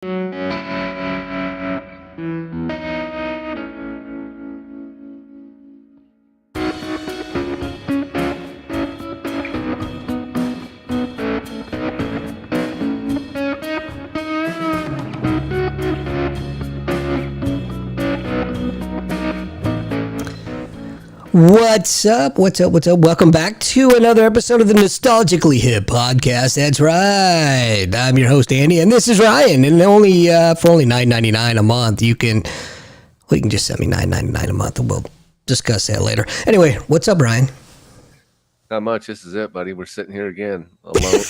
What's up? What's up? What's up? Welcome back to another episode of the Nostalgically Hip Podcast. That's right. I'm your host Andy, and this is Ryan. And only for only $9.99 a month, you can just send me $9.99 a month, and we'll discuss that later. Anyway, what's up, Ryan? Not much. This is it, buddy. We're sitting here again, alone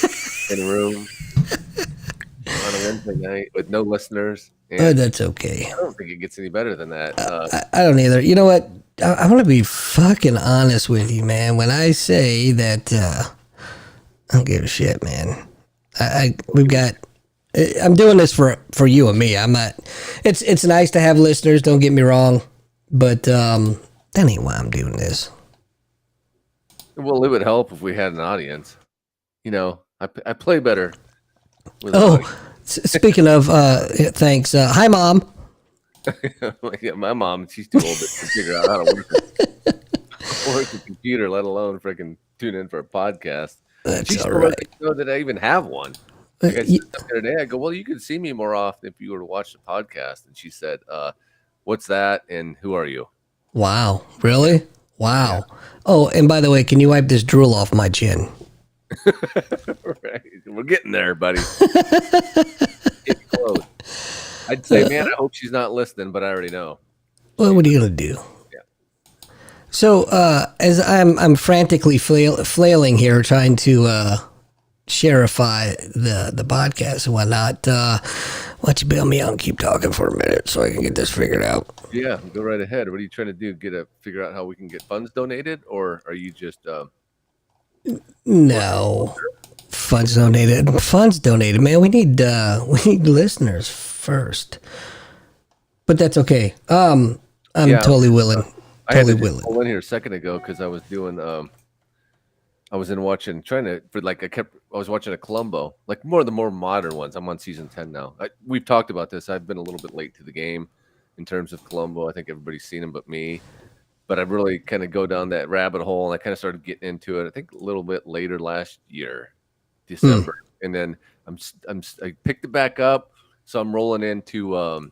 in a room on a Wednesday night with no listeners. Oh, that's okay. I don't think it gets any better than that. I don't either. You know what? I want to be fucking honest with you, man. When I say that, I don't give a shit, man. I'm doing this for you and me. I'm not. It's nice to have listeners. Don't get me wrong, but that ain't why I'm doing this. Well, it would help if we had an audience. You know, I play better. Speaking of, thanks. Hi, Mom. My mom, she's too old to figure out how to work a computer, let alone freaking tune in for a podcast. That's all right. Know that I even have one. Like I said the other day, I go, well, you could see me more often if you were to watch the podcast. And she said, what's that? And who are you? Wow. Really? Wow. Yeah. Oh, and by the way, can you wipe this drool off my chin? Right. We're getting there, buddy. Getting close. I'd say, man, I hope she's not listening, but I already know. Well, what are you gonna do? Yeah. So, as I'm frantically flailing here, trying to sharify the podcast and whatnot, why don't you bail me out and keep talking for a minute so I can get this figured out? Yeah, go right ahead. What are you trying to do? Figure out how we can get funds donated, or are you just? No. Funds donated, man. We need listeners first, but that's okay. I'm totally willing. I had to pull in here a second ago because I was doing I was watching a Columbo, like more of the more modern ones. I'm on season 10 now. We've talked about this. I've been a little bit late to the game in terms of Columbo. I think everybody's seen him but me. But I really kind of go down that rabbit hole, and I kind of started getting into it. I think a little bit later last year, December, and then I picked it back up, so I'm rolling into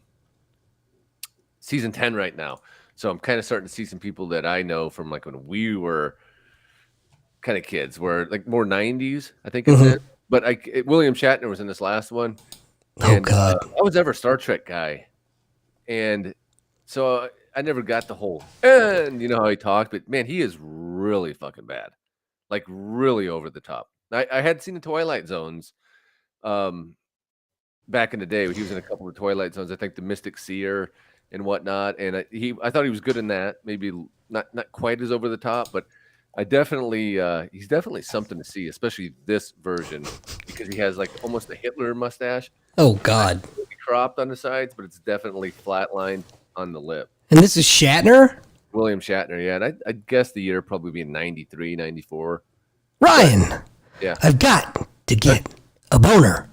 season 10 right now. So I'm kind of starting to see some people that I know from like when we were kind of kids, were like more 90s, I think it's it. But William Shatner was in this last one. Oh God! I was never a Star Trek guy, and so I never got the whole, and you know how he talked, but man, he is really fucking bad. Like really over the top. I had seen the Twilight Zones back in the day. He was in a couple of Twilight Zones. I think the Mystic Seer and whatnot. And I thought he was good in that. Maybe not quite as over the top, but I definitely he's definitely something to see, especially this version, because he has like almost a Hitler mustache. Oh God! It's cropped on the sides, but it's definitely flatlined on the lip. And this is Shatner? William Shatner, yeah. And I guess the year probably be 93, 94. Ryan! But, yeah. I've got to get a boner.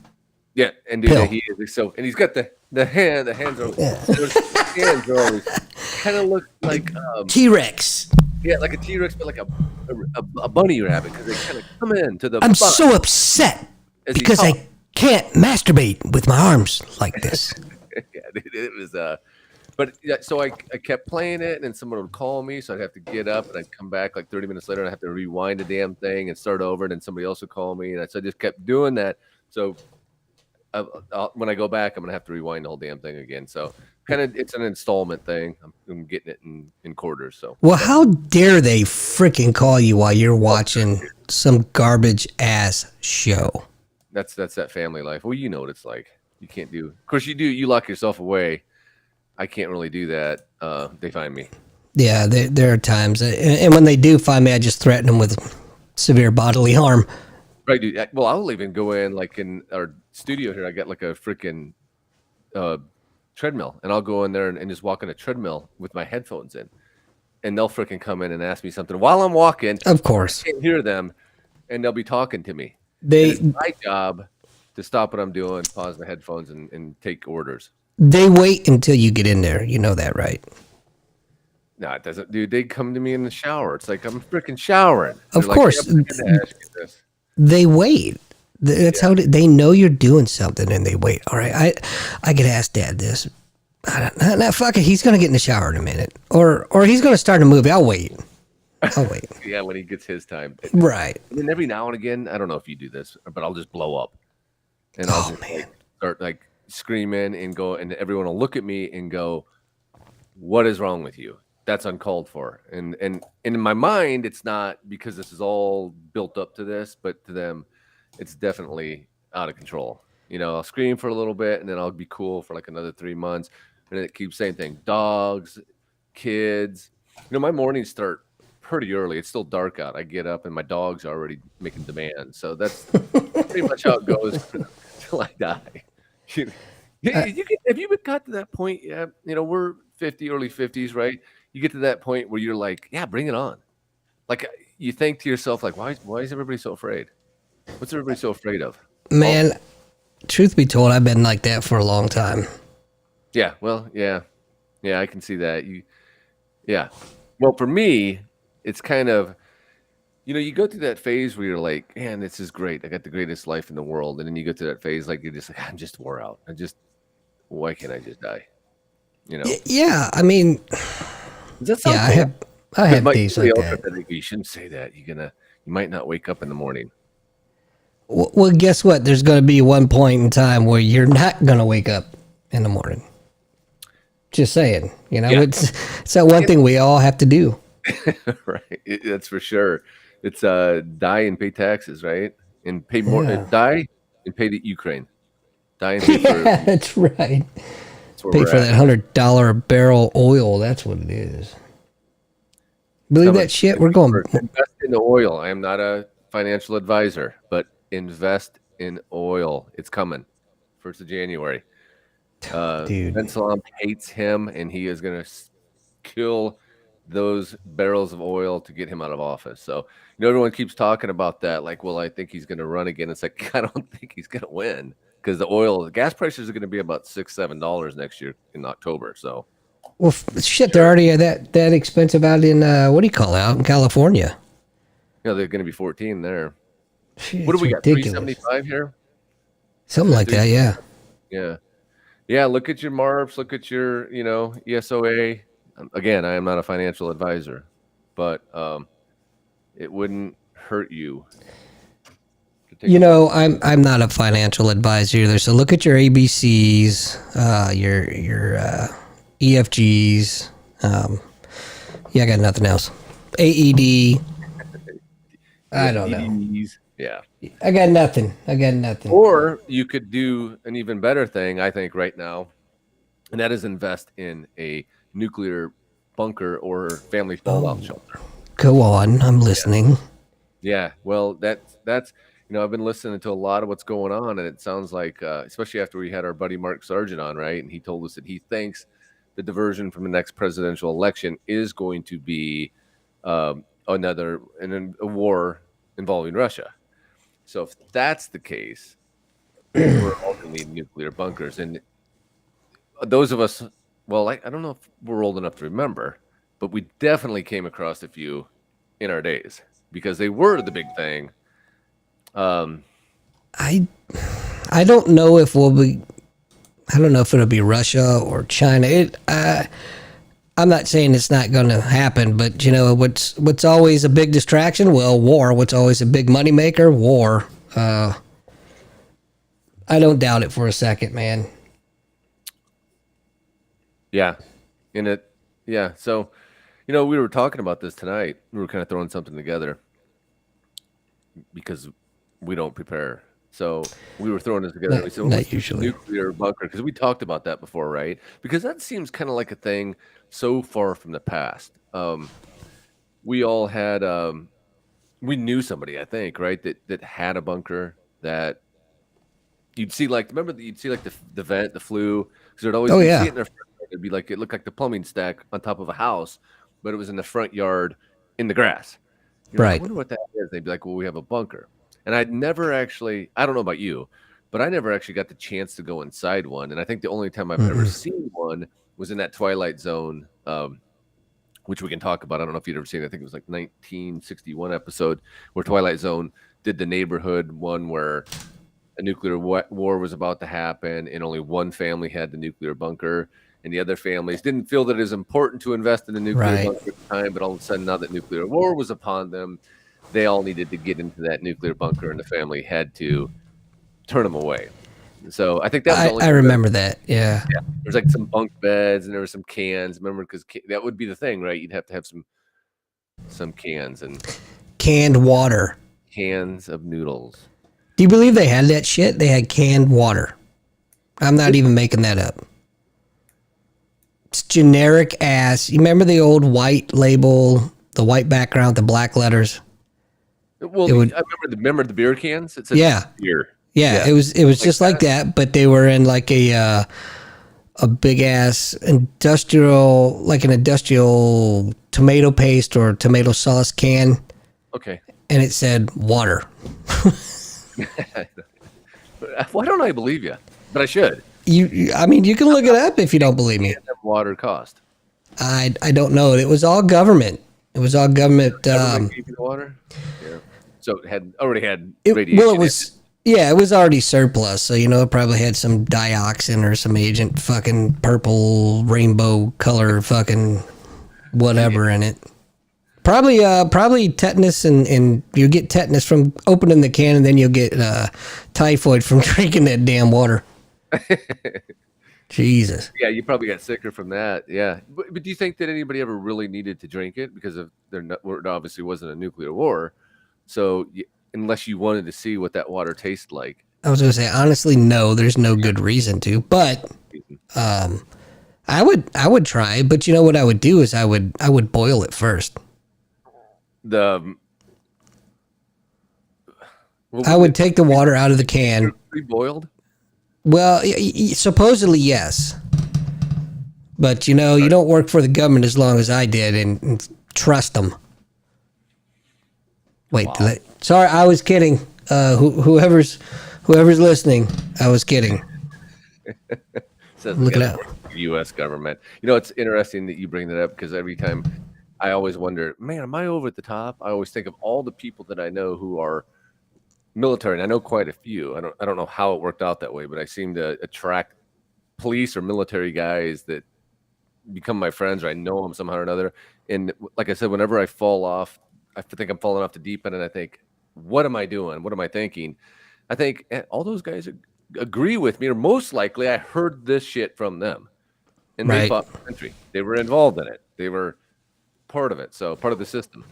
Yeah, and dude, he is so, and he's got the hands are, the hands are always kind of look like T-Rex. Yeah, like a T-Rex, but like a bunny rabbit, because they kind of come in to the I'm so upset because I can't masturbate with my arms like this. Yeah, it was but yeah, so I kept playing it, and then someone would call me, so I'd have to get up, and I'd come back like 30 minutes later, and I'd have to rewind the damn thing and start over, and then somebody else would call me, and so I just kept doing that. So when I go back, I'm going to have to rewind the whole damn thing again. So kind of it's an installment thing. I'm getting it in quarters. So well, how dare they freaking call you while you're watching some garbage ass show? That's that family life. Well, you know what it's like. You can't do. Of course, you do. You lock yourself away. I can't really do that. They find me. Yeah, there are times, and when they do find me, I just threaten them with severe bodily harm. Right, dude. Well, I'll even go in like in our studio here. I got like a freaking treadmill, and I'll go in there and just walk on a treadmill with my headphones in, and they'll freaking come in and ask me something while I'm walking. Of course, I can't hear them, and they'll be talking to me. It's my job to stop what I'm doing, pause the headphones, and take orders. They wait until you get in there. You know that, right? No, it doesn't, dude. They come to me in the shower. It's like I'm freaking showering. Of They're like, "Yeah, course, but I had to ask you this." they wait. That's Yeah. how they know you're doing something, and they wait. All right, I could ask Dad this. Nah, fuck it. He's gonna get in the shower in a minute, or he's gonna start a movie. I'll wait. I'll wait. Yeah, when he gets his time. Right. And then every now and again, I don't know if you do this, but I'll just blow up, and I'll Oh just man. start like screaming and go, and everyone will look at me and go, "What is wrong with you? That's uncalled for." And in my mind, it's not because this is all built up to this, but to them, it's definitely out of control. I'll scream for a little bit, and then I'll be cool for like another 3 months, and then it keeps same thing. Dogs, kids. My mornings start pretty early. It's still dark out. I get up, and my dog's already making demands. So that's pretty much how it goes until I die. You, have you been got to that point yet? We're 50, early 50s, right? You get to that point where you're like, yeah, bring it on. Like you think to yourself, like, why is everybody so afraid? What's everybody so afraid of? Man, truth be told, I've been like that for a long time. Yeah, well, yeah, I can see that. Yeah. Well, for me, it's kind of, you go through that phase where you're like, man, this is great. I got the greatest life in the world, and then you go through that phase like you're just like, I'm just wore out. Why can't I just die? Yeah, I mean, Does that sound yeah, cool? I have days somebody like else that. said, you shouldn't say that. You might not wake up in the morning. Well, guess what? There's going to be one point in time where you're not going to wake up in the morning. Just saying, Yeah. it's that one thing we all have to do. Right. That's for sure. It's die and pay taxes, right? And pay more. Yeah. Die and pay to Ukraine. Die and pay for. Yeah, that's right. That's where Pay we're for at. that $100 a barrel oil. That's what it is. Believe that shit? We're going. Invest in oil. I am not a financial advisor, but invest in oil. It's coming. 1st of January. Dude. Ben Salam hates him, and he is going to kill those barrels of oil to get him out of office. So, everyone keeps talking about that. Like, well, I think he's going to run again. It's like, I don't think he's going to win because the gas prices are going to be about $6-7 next year in October. So, Well, shit, they're already that expensive out in what do you call it, out in California? they're going to be 14 there. Shit, What do we it's got? ridiculous. 375 here? Something like that, yeah. Yeah. Yeah. Look at your MARPs. Look at your, ESOA. Again, I am not a financial advisor, but it wouldn't hurt you. I'm not a financial advisor either. So look at your ABCs, your EFGs. Yeah, I got nothing else. AED. I don't know. Yeah. I got nothing. Or you could do an even better thing, I think, right now, and that is invest in a nuclear bunker or family fallout shelter. Go on, I'm listening. Yeah, well, that's I've been listening to a lot of what's going on, and it sounds like, especially after we had our buddy Mark Sargent on, right, and he told us that he thinks the diversion from the next presidential election is going to be a war involving Russia. So if that's the case, we're all going to need nuclear bunkers. And those of us, well, I don't know if we're old enough to remember, but we definitely came across a few in our days because they were the big thing. I don't know if we'll be. I don't know if it'll be Russia or China. I'm not saying it's not going to happen, but what's always a big distraction? Well, war. What's always a big moneymaker? War. I don't doubt it for a second, man. Yeah. So, we were talking about this tonight. We were kind of throwing something together because we don't prepare. So we were throwing this together. We said, Not usually. Nuclear bunker, because we talked about that before, right? Because that seems kind of like a thing so far from the past. We all had, we knew somebody, I think, right, that had a bunker that you'd see, like, remember that you'd see like the vent, the flue, because there'd always Oh, you'd yeah. see it in their front yard. It'd be like, it looked like the plumbing stack on top of a house, but it was in the front yard in the grass. You're like, Right. I wonder what that is. They'd be like, well, we have a bunker. And I'd never actually, I don't know about you, but I never actually got the chance to go inside one. And I think the only time I've ever seen one was in that Twilight Zone, which we can talk about. I don't know if you'd ever seen it. I think it was like 1961 episode where Twilight Zone did the neighborhood one where a nuclear war was about to happen and only one family had the nuclear bunker and the other families didn't feel that it was important to invest in the nuclear bunker at the time, but all of a sudden now that nuclear war was upon them, they all needed to get into that nuclear bunker and the family had to turn them away. So I think that was I remember that. Yeah. There's like some bunk beds and there were some cans. Remember, because that would be the thing, right? You'd have to have some cans and canned water, cans of noodles. Do you believe they had that shit? They had canned water. I'm not even making that up. It's generic ass. You remember the old white label, the white background, the black letters? Well, I remember the beer cans. It said beer. Yeah, it was just like that, but they were in like a big ass industrial, like an industrial tomato paste or tomato sauce can. Okay. And it said water. Why don't I believe you? But I should. I mean, you can look it up if you don't believe me. Water cost? I don't know. It was all government. It was all government. Gave you the water. Yeah. So it already had radiation. Well, it was. Yeah, it was already surplus, so it probably had some dioxin or some agent, fucking purple rainbow color, fucking whatever in it. Probably tetanus, and you get tetanus from opening the can, and then you'll get typhoid from drinking that damn water. Jesus. Yeah, you probably got sicker from that. Yeah, but do you think that anybody ever really needed to drink it because of there obviously wasn't a nuclear war, so unless you wanted to see what that water tastes like? I was gonna say honestly, no. There's no good reason to, but I would try. But you know what I would do is I would boil it first. I would take the water out of the can. Pre-boiled? Well, supposedly yes, but you don't work for the government as long as I did, and trust them. Wait, wow. Sorry, I was kidding. Whoever's listening, I was kidding. Look it up. U.S. government. It's interesting that you bring that up because every time I always wonder, man, am I over at the top? I always think of all the people that I know who are military, and I know quite a few. I don't know how it worked out that way, but I seem to attract police or military guys that become my friends, or I know them somehow or another. And like I said, whenever I fall off, I think I'm falling off the deep end, and I think, what am I doing? What am I thinking? I think all those guys agree with me, or most likely I heard this shit from them, and they fought the country. They were involved in it. They were part of it, so part of the system.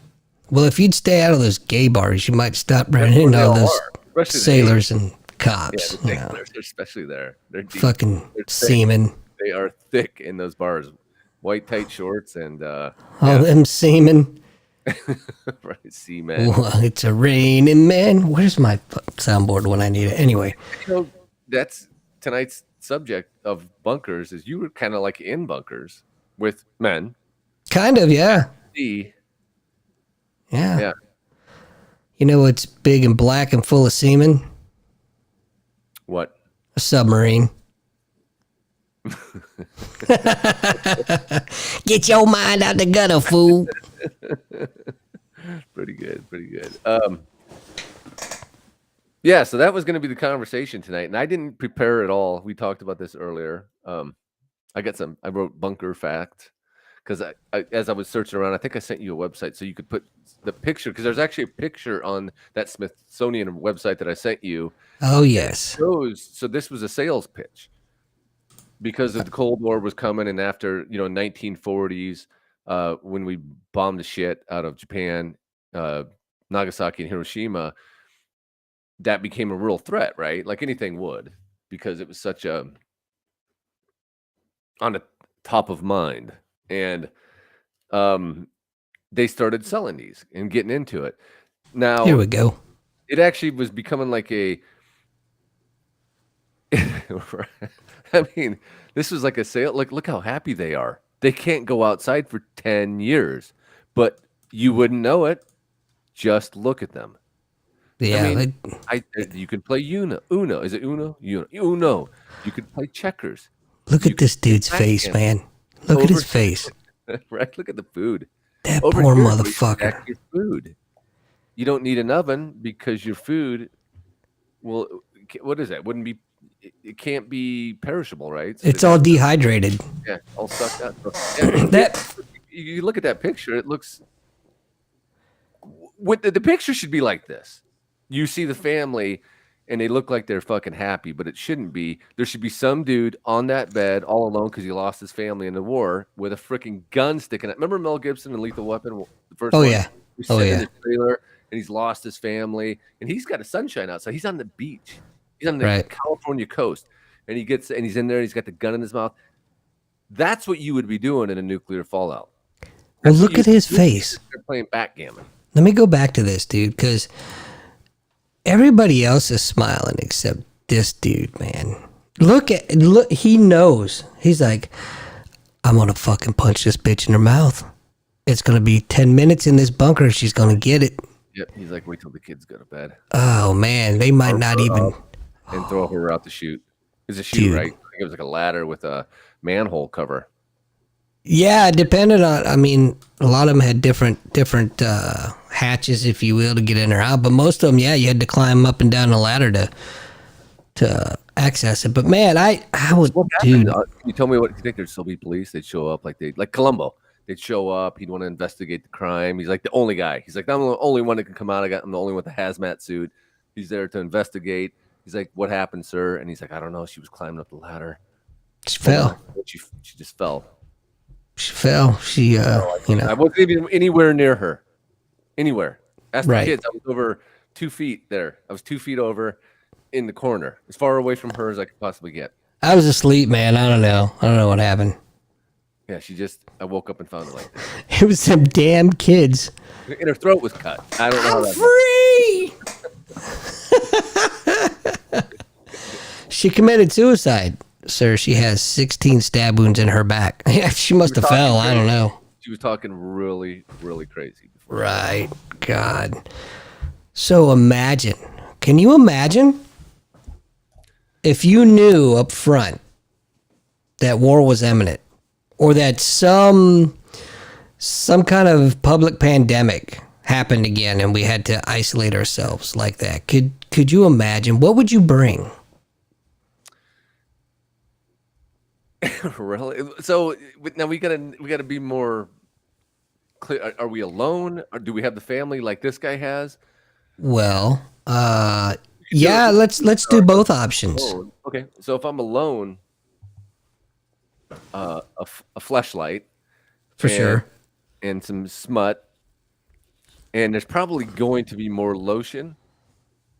Well, if you'd stay out of those gay bars, you might stop running into all those sailors and cops. Yeah, the sailors, especially there. They're deep. Fucking seamen. They are thick in those bars. White tight shorts and all them seamen. Right, seamen. Well, it's a raining man. Where's my soundboard when I need it? Anyway. That's tonight's subject of bunkers is you were kind of like in bunkers with men. Kind of, yeah. Yeah. You know what's big and black and full of semen? What? A submarine. Get your mind out the gutter, fool. Pretty good. Yeah, so that was going to be the conversation tonight, and I didn't prepare at all. We talked about this earlier. I wrote bunker fact because as I was searching around, I think I sent you a website so you could put the picture, because there's actually a picture on that Smithsonian website that I sent you. Oh, yes. So this was a sales pitch because of the Cold War was coming, and after 1940s, when we bombed the shit out of Japan, Nagasaki and Hiroshima, that became a real threat, right? Like anything would, because it was such a on the top of mind. And they started selling these and getting into it. Now, here we go. It actually was becoming like a I mean, this was like a sale. Like, look how happy they are. They can't go outside for 10 years, but you wouldn't know it. Just look at them. Yeah, I mean, you can play Uno. Is it Uno? Uno. You could play checkers. look You at this could play dude's face, backgammon. man. Look at Over his face. right. Look at the food. That Over poor here, we motherfucker. stack your food. You don't need an oven because your food will. What is that? Wouldn't be. It can't be perishable, right? So It's all dehydrated. yeah, all sucked out. So, yeah, That you look at that picture. It looks. What the picture should be like this. You see the family and they look like they're fucking happy, but it shouldn't be. There should be some dude on that bed all alone because he lost his family in the war with a freaking gun sticking out. Remember Mel Gibson in Lethal Weapon, the first Oh one? yeah. He's Oh sitting yeah. in the trailer and he's lost his family and he's got a sunshine outside. He's on the beach. He's on the Right. California coast and he's in there and he's got the gun in his mouth. That's what you would be doing in a nuclear fallout. Well, That's what look at you his would do. face. They're playing backgammon. Let me go back to this dude because everybody else is smiling except this dude, man. Look, he knows. He's like, I'm gonna fucking punch this bitch in her mouth. It's gonna be 10 minutes in this bunker. She's gonna get it. Yep. He's like, wait till the kids go to bed Oh man, they might not even. and throw her out the chute. It's a chute, Dude. right? I think it was like a ladder with a manhole cover. Yeah, depended on. I mean, a lot of them had different hatches, if you will, to get in or out. But most of them, yeah, you had to climb up and down the ladder to access it. But man, I would, What dude. happened? Can you tell me what you think? There'd still be police. They'd show up like Columbo. They'd show up. He'd want to investigate the crime. He's like the only guy. He's like, I'm the only one that can come out. I'm the only one with the hazmat suit. He's there to investigate. He's like, what happened, sir? And he's like, I don't know. She was climbing up the ladder. She fell. She just fell. She fell. She, I know. wasn't even anywhere near her. Anywhere. Ask the Right. kids. I was over 2 feet there. I was 2 feet over in the corner, as far away from her as I could possibly get. I was asleep, man. I don't know what happened. Yeah, I woke up and found her like that. It was some damn kids. And her throat was cut. I don't know how that Free. She committed suicide, sir. She has 16 stab wounds in her back. Yeah, she must have fell. I don't know. She was talking really, really crazy before. Right. God. So imagine. Can you imagine if you knew up front that war was imminent or that some kind of public pandemic happened again and we had to isolate ourselves like that? Could you imagine? What would you bring? Really? So now we gotta be more clear. Are we alone? Or do we have the family like this guy has? Well, yeah, let's do both options. Alone. Okay, so if I'm alone, a fleshlight For sure. and some smut, and there's probably going to be more lotion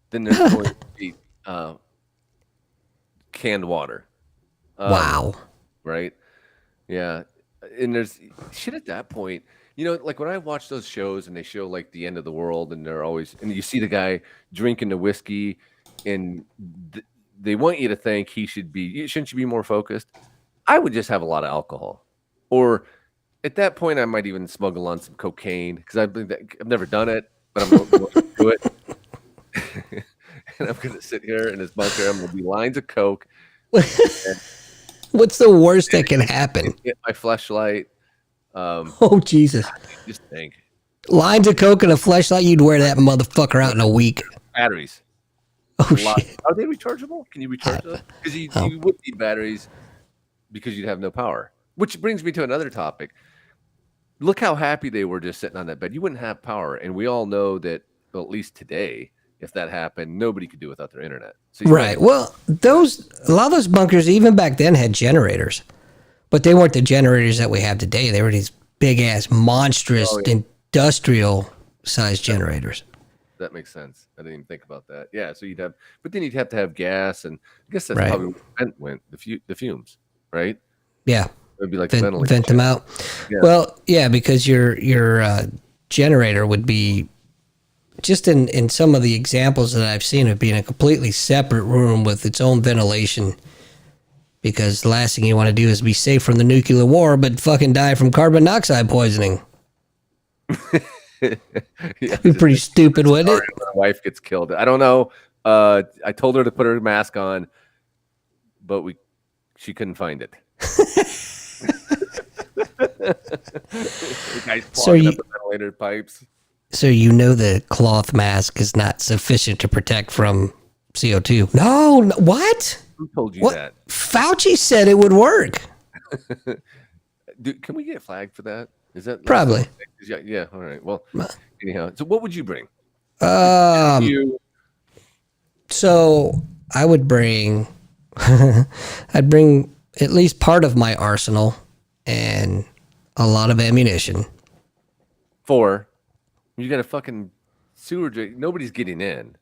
than there's going to be canned water. Wow. Right? Yeah. And there's shit at that point. You know, like when I watch those shows and they show like the end of the world and they're always, and you see the guy drinking the whiskey and they want you to think shouldn't you be more focused? I would just have a lot of alcohol. Or at that point, I might even smuggle on some cocaine because I've never done it, but I'm going to do it. And I'm going to sit here in this bunker. I'm going to be lines of coke. What's the worst that can happen? Get my fleshlight. Oh, Jesus. Just think. Lines of coke and a fleshlight, you'd wear that motherfucker out in a week. Batteries. Oh, shit. Are they rechargeable? Can you recharge them? Because you would need batteries because you'd have no power. Which brings me to another topic. Look how happy they were just sitting on that bed. You wouldn't have power. And we all know that, well, at least today, if that happened, nobody could do without their internet. So Right. Well, a lot of those bunkers, even back then, had generators. But they weren't the generators that we have today. They were these big-ass, monstrous, industrial-sized generators. That makes sense. I didn't even think about that. Yeah, so but then you'd have to have gas, and I guess that's Right. probably where the vent went, the fumes, right? Yeah. It'd be like Vent them out. Yeah. Well, yeah, because your generator would be just in some of the examples that I've seen, it'd be in a completely separate room with its own ventilation. Because the last thing you want to do is be safe from the nuclear war, but fucking die from carbon monoxide poisoning. Yeah, It'd be pretty stupid, wouldn't it? wife gets killed. I don't know. I told her to put her mask on, but she couldn't find it. The guy's clogging up the ventilator pipes. So the cloth mask is not sufficient to protect from CO2. No, what? Who told you What? that? Fauci said it would work. Dude, can we get flagged for that? Is that Probably. Yeah. All right. Well, anyhow, so what would you bring? So I would bring, I'd bring at least part of my arsenal and a lot of ammunition. You got a fucking sewer drain. Nobody's getting in.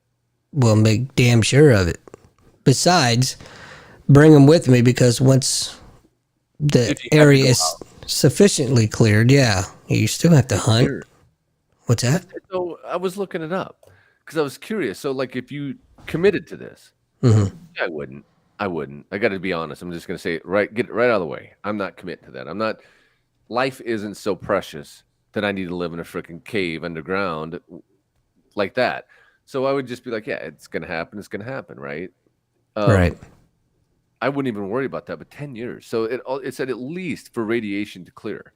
We'll make damn sure of it. Besides, bring them with me because once the area is sufficiently cleared, you still have to hunt. Sure. What's that? So I was looking it up because I was curious. So, like, if you committed to this, I wouldn't. I got to be honest. I'm just going to say it get it right out of the way. I'm not committing to that. I'm not. Life isn't so precious that I need to live in a freaking cave underground like that. So I would just be like, yeah, it's going to happen. It's going to happen, right? Right. I wouldn't even worry about that. But 10 years. So it said at least for radiation to clear.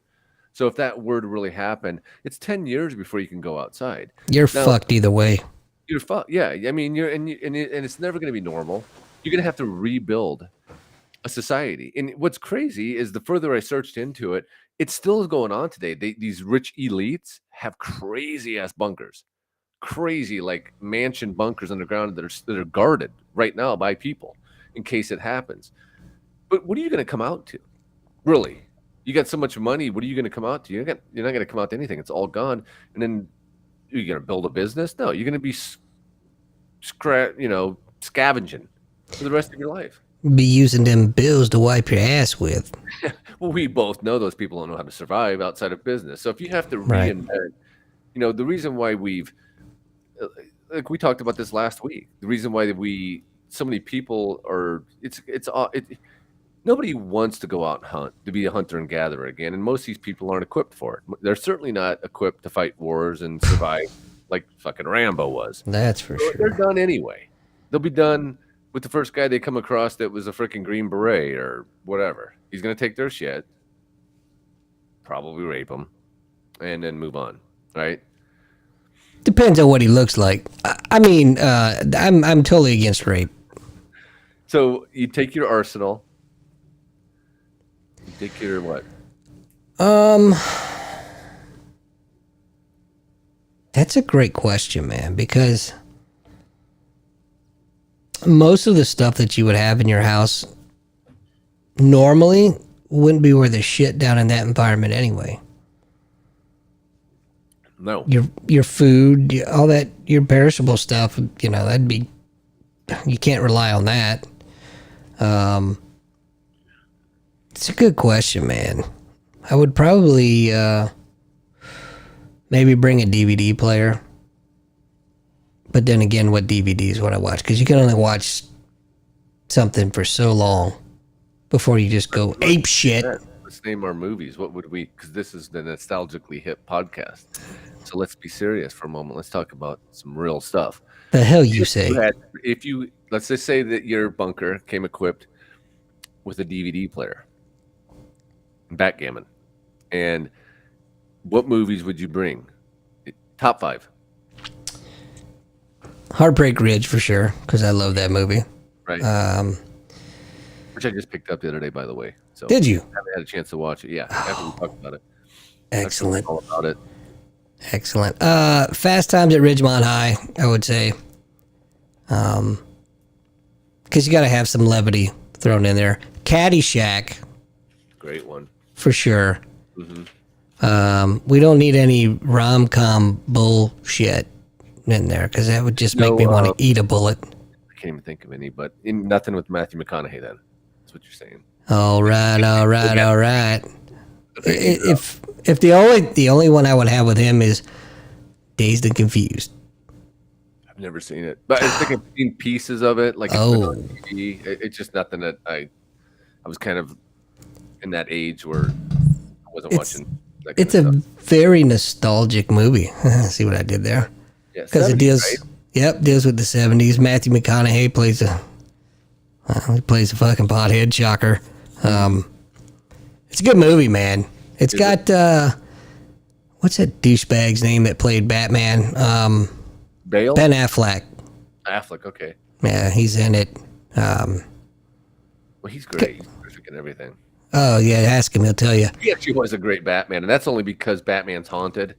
So if that were to really happen, it's 10 years before you can go outside. You're fucked either way. You're fucked. Yeah. I mean, and it's never going to be normal. You're going to have to rebuild a society. And what's crazy is the further I searched into it, it's still going on today. These rich elites have crazy ass bunkers, crazy like mansion bunkers underground that are guarded right now by people in case it happens. But what are you going to come out to? Really? You got so much money. What are you going to come out to? You're not going to come out to anything. It's all gone. And then you're going to build a business? No, you're going to be scavenging for the rest of your life. Be using them bills to wipe your ass with. Well, we both know those people don't know how to survive outside of business. So if you have to reinvent, the reason why we've, like we talked about this last week, the reason why so many people are, nobody wants to go out and hunt, to be a hunter and gatherer again. And most of these people aren't equipped for it. They're certainly not equipped to fight wars and survive like fucking Rambo was. That's for sure. They're done anyway. They'll be done with the first guy they come across that was a freaking Green Beret or whatever. He's going to take their shit, probably rape them, and then move on, right? Depends on what he looks like. I mean, I'm totally against rape. So you take your arsenal. You take your what? That's a great question, man, because most of the stuff that you would have in your house normally wouldn't be worth a shit down in that environment anyway. No. Your food, all that, your perishable stuff, that'd be, you can't rely on that. It's a good question, man. I would probably maybe bring a DVD player. But then again, what DVDs would I watch? Because you can only watch something for so long before you just go ape shit. Let's name our movies. What would we? Because this is the nostalgically hip podcast. So let's be serious for a moment. Let's talk about some real stuff. The hell you say? Let's just say that your bunker came equipped with a DVD player, backgammon, and what movies would you bring? Top 5. Heartbreak Ridge for sure, because I love that movie. Right. Which I just picked up the other day, by the way. So did you? I haven't had a chance to watch it. Yeah, after we talked about it. Excellent. All about it. Excellent. Fast Times at Ridgemont High, I would say. Because you got to have some levity thrown in there. Caddyshack. Great one. For sure. Mm-hmm. We don't need any rom-com bullshit in there because that would just make me want to eat a bullet. I can't even think of any, but nothing with Matthew McConaughey then. That's what you're saying. All right. If the only one I would have with him is Dazed and Confused. I've never seen it, but I think I've seen pieces of it. Like it's been on TV. It's just nothing that I was kind of in that age where I wasn't watching. It's a very nostalgic movie. See what I did there? Yeah, because it deals. right? Yep, deals with the 70s. Matthew McConaughey plays he plays a fucking pothead. Shocker. It's a good movie, man. It's got what's that douchebag's name that played Batman? Bale? Ben Affleck. Affleck, okay. Yeah, he's in it. Well, he's great. He's perfect in everything. Oh yeah, ask him; he'll tell you. He actually was a great Batman, and that's only because Batman's haunted,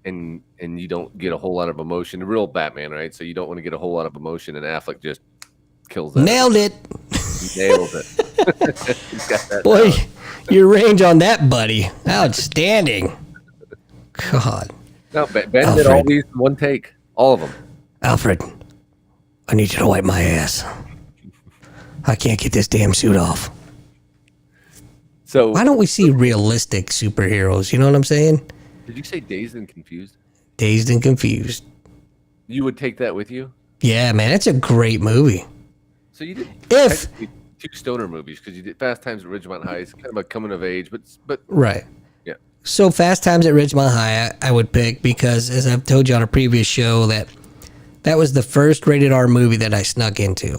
and you don't get a whole lot of emotion. The real Batman, right? So you don't want to get a whole lot of emotion, and Affleck just kills that. Nailed it, He nailed it. He's got that boy. down. Your range on that, buddy. Outstanding. God, No, Ben did all these in one take, all of them. Alfred, I need you to wipe my ass. I can't get this damn suit off. So Why don't we see realistic superheroes? You know what I'm saying? did you say Dazed and Confused? Dazed and Confused. You would take that with you? Yeah, man, it's a great movie. So you did If technically two stoner movies because you did Fast Times at Ridgemont High. It's kind of a coming of age, but right. yeah, So Fast Times at Ridgemont High, I would pick because, as I've told you on a previous show, that was the first rated R movie that I snuck into.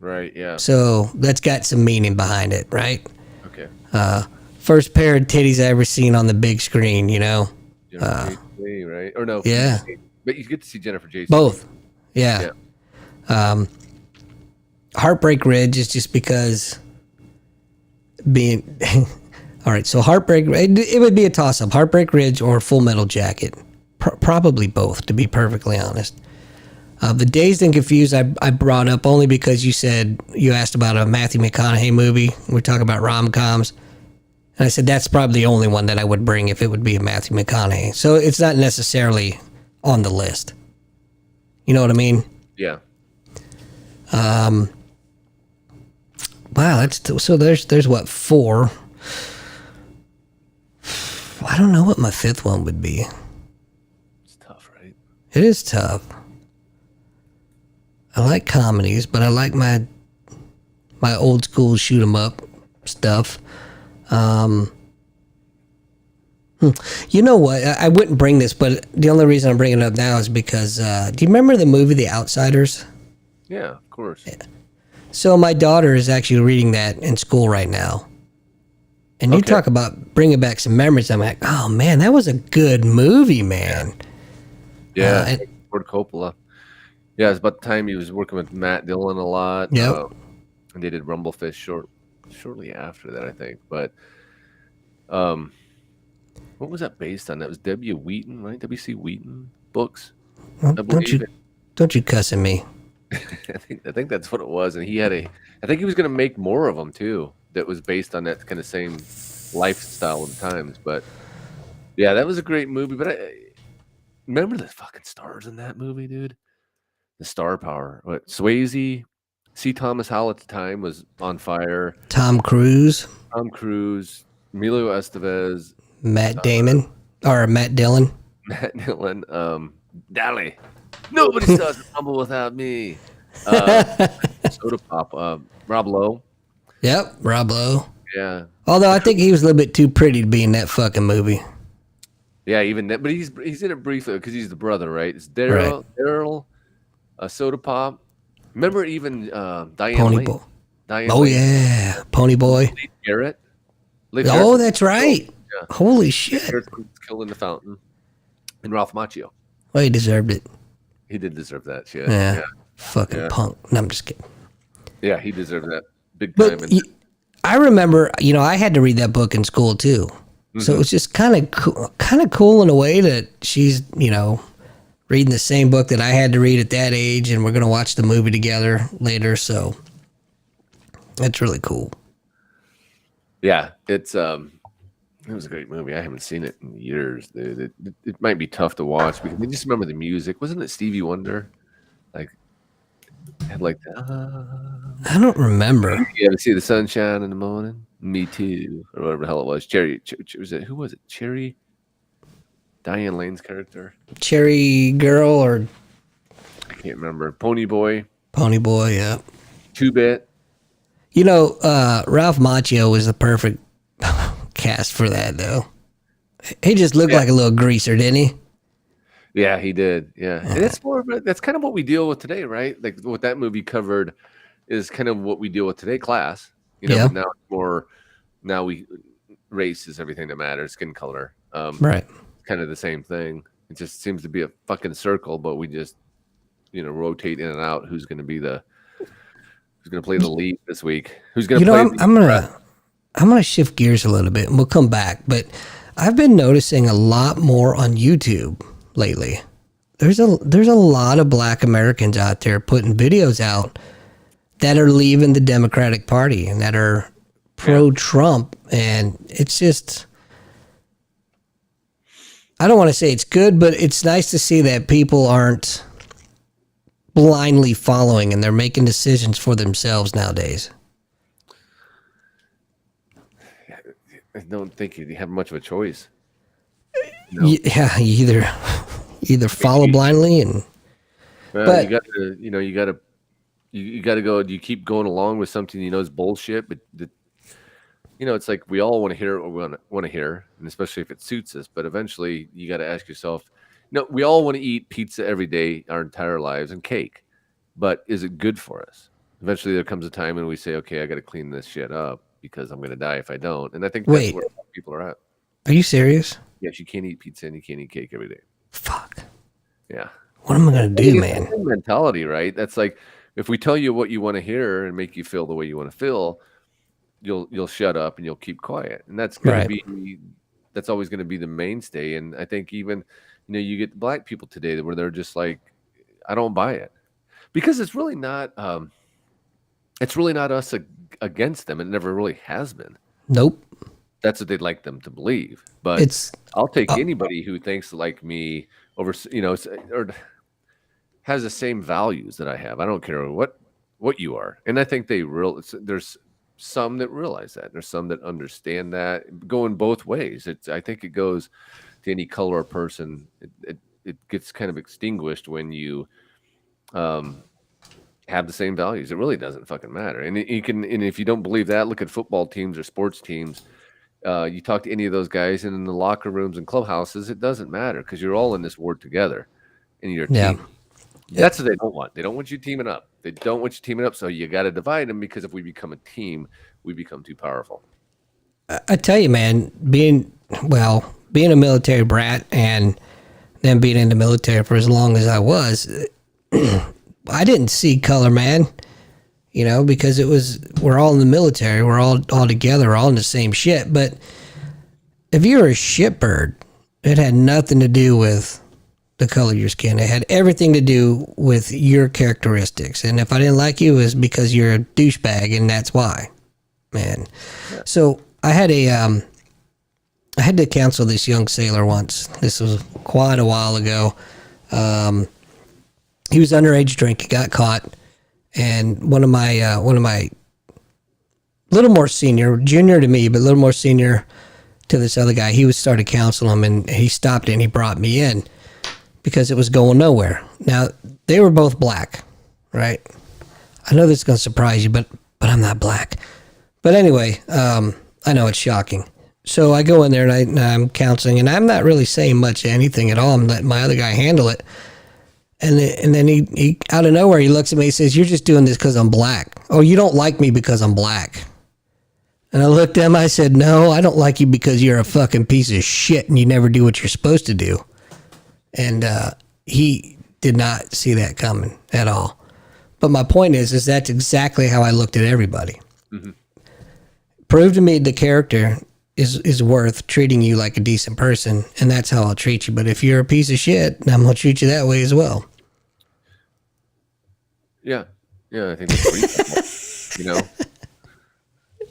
right, yeah, So that's got some meaning behind it, right? okay. First pair of titties I ever seen on the big screen, you know? Jennifer Jason, right? Or no? Yeah. But you get to see Jennifer Jason. Both. Yeah. Heartbreak Ridge is just because being... All right, so Heartbreak... It would be a toss-up. Heartbreak Ridge or Full Metal Jacket. Probably both, to be perfectly honest. The Dazed and Confused I brought up only because you asked about a Matthew McConaughey movie. We're talking about rom-coms. And I said that's probably the only one that I would bring if it would be a Matthew McConaughey. So it's not necessarily on the list. You know what I mean? Yeah. Wow, so there's what, 4? I don't know what my 5th one would be. It's tough, right? It is tough. I like comedies, but I like my old school shoot 'em up stuff. You know what? I wouldn't bring this, but the only reason I'm bringing it up now is because do you remember the movie The Outsiders? Yeah, of course. So my daughter is actually reading that in school right now. And you Okay. talk about bringing back some memories. I'm like, oh man, that was a good movie, man. Yeah, and- Ford Coppola. Yeah, it's about the time he was working with Matt Dillon a lot. Yep. And they did Rumblefish shortly after that, I think. But what was that based on? That was W. Wheaton, right? W.C. Wheaton books. Well, I believe don't you cuss at me. I think that's what it was, and I think he was going to make more of them too. That was based on that kind of same lifestyle of the times. But yeah, that was a great movie. But I remember the fucking stars in that movie, dude. The star power. What Swayze, C. Thomas Howell at the time was on fire. Tom Cruise, Tom Cruise, Emilio Estevez, Matt Damon, or Matt Dillon. Matt Dillon, Dally. Nobody does Rumble without me. Soda Pop, Rob Lowe. Yep, Rob Lowe. Yeah. Although I think he was a little bit too pretty to be in that fucking movie. Yeah, even that, but he's in it briefly because he's the brother, right? It's Daryl, Soda Pop. Remember even Diane Pony Lane? Boy. Diane Oh Lane. yeah, Pony Boy. Leif Garrett. Leif Oh, Garrett that's right. Yeah. Holy Leif shit. Garrett was killed in the fountain. And Ralph Macchio. Well, he deserved it. He did deserve that shit. Yeah. Yeah, Fucking punk. No, I'm just kidding. yeah, he deserved that big time. But I remember, I had to read that book in school too. So it was just kind of cool in a way that she's, reading the same book that I had to read at that age, and we're going to watch the movie together later. So that's really cool. Yeah, it was a great movie. I haven't seen it in years, dude. It might be tough to watch because I just remember the music. Wasn't it Stevie Wonder? Like, had like I don't remember. you ever see the sunshine in the morning? Me too, or whatever the hell it was. Who was it? Cherry, Diane Lane's character. Cherry Girl or I can't remember. Pony Boy, Pony Boy, yeah. 2-Bit. Ralph Macchio was the perfect cast for that, though. He just looked like a little greaser, didn't he? Yeah, he did. Yeah, and it's more of that's kind of what we deal with today, right? Like what that movie covered is kind of what we deal with today, class. Yeah, But now it's more now we race is everything that matters, skin color. right. Kind of the same thing. It just seems to be a fucking circle, but we just rotate in and out. Who's going to be who's going to play the lead this week? Who's going You to know, play I'm the I'm gonna I'm gonna shift gears a little bit, and we'll come back. But I've been noticing a lot more on YouTube lately. There's a lot of Black Americans out there putting videos out that are leaving the Democratic Party and that are pro-Trump, and it's just. I don't want to say it's good, but it's nice to see that people aren't blindly following and they're making decisions for themselves nowadays. I don't think you have much of a choice. No. Yeah, you either follow blindly and You but got to, you got to go. Do you keep going along with something you know is bullshit? But it's like we all want to hear what we want to hear, and especially if it suits us. But eventually, you got to ask yourself, we all want to eat pizza every day our entire lives and cake, but is it good for us? Eventually, there comes a time when we say, okay, I got to clean this shit up because I'm going to die if I don't. And I think that's wait, where a lot of people are at. are you serious? Yes, you can't eat pizza and you can't eat cake every day. Fuck. Yeah. What am I gonna do, man? Mentality, right? That's like if we tell you what you want to hear and make you feel the way you want to feel, you'll shut up and you'll keep quiet, and Right. that's always going to be the mainstay. And I think even you get black people today where they're just like, I don't buy it because it's really not us against them. It never really has been. Nope. That's what they'd like them to believe. But It's I'll take anybody who thinks like me over, or has the same values that I have. I don't care what you are. And I think there's some that realize that. There's some that understand that going both ways. I think it goes to any color or person. It gets kind of extinguished when you have the same values. It really doesn't fucking matter. And if you don't believe that, look at football teams or sports teams. You talk to any of those guys, and in the locker rooms and clubhouses, it doesn't matter because you're all in this war together, and you're a yeah. team. That's what they don't want. They don't want you teaming up. They don't want you teaming up. So you got to divide them because if we become a team, we become too powerful. I tell you, man, being a military brat and then being in the military for as long as I was, I didn't see color, man. Because we're all in the military, we're all together, we're all in the same shit. But if you're a shitbird, it had nothing to do with the color of your skin. It had everything to do with your characteristics. And if I didn't like you, it was because you're a douchebag, and that's why, man. Yeah. So I had to counsel this young sailor once. This was quite a while ago. He was underage drinking, got caught, and one of my little more junior to me, but a little more senior to this other guy, he was started counseling him, and he stopped it and he brought me in because it was going nowhere. Now, they were both black, right? I know this is going to surprise you, but I'm not black. But anyway, I know it's shocking. So I go in there and I'm counseling, and I'm not really saying much of anything at all. I'm letting my other guy handle it. And then he out of nowhere, he looks at me and says, "You're just doing this because I'm black. Oh, you don't like me because I'm black." And I looked at him, I said, "No, I don't like you because you're a fucking piece of shit and you never do what you're supposed to do." And he did not see that coming at all. But my point is that's exactly how I looked at everybody. Mm-hmm. Prove to me the character is worth treating you like a decent person, and that's how I'll treat you. But if you're a piece of shit, I'm going to treat you that way as well. Yeah. Yeah, I think that's reasonable.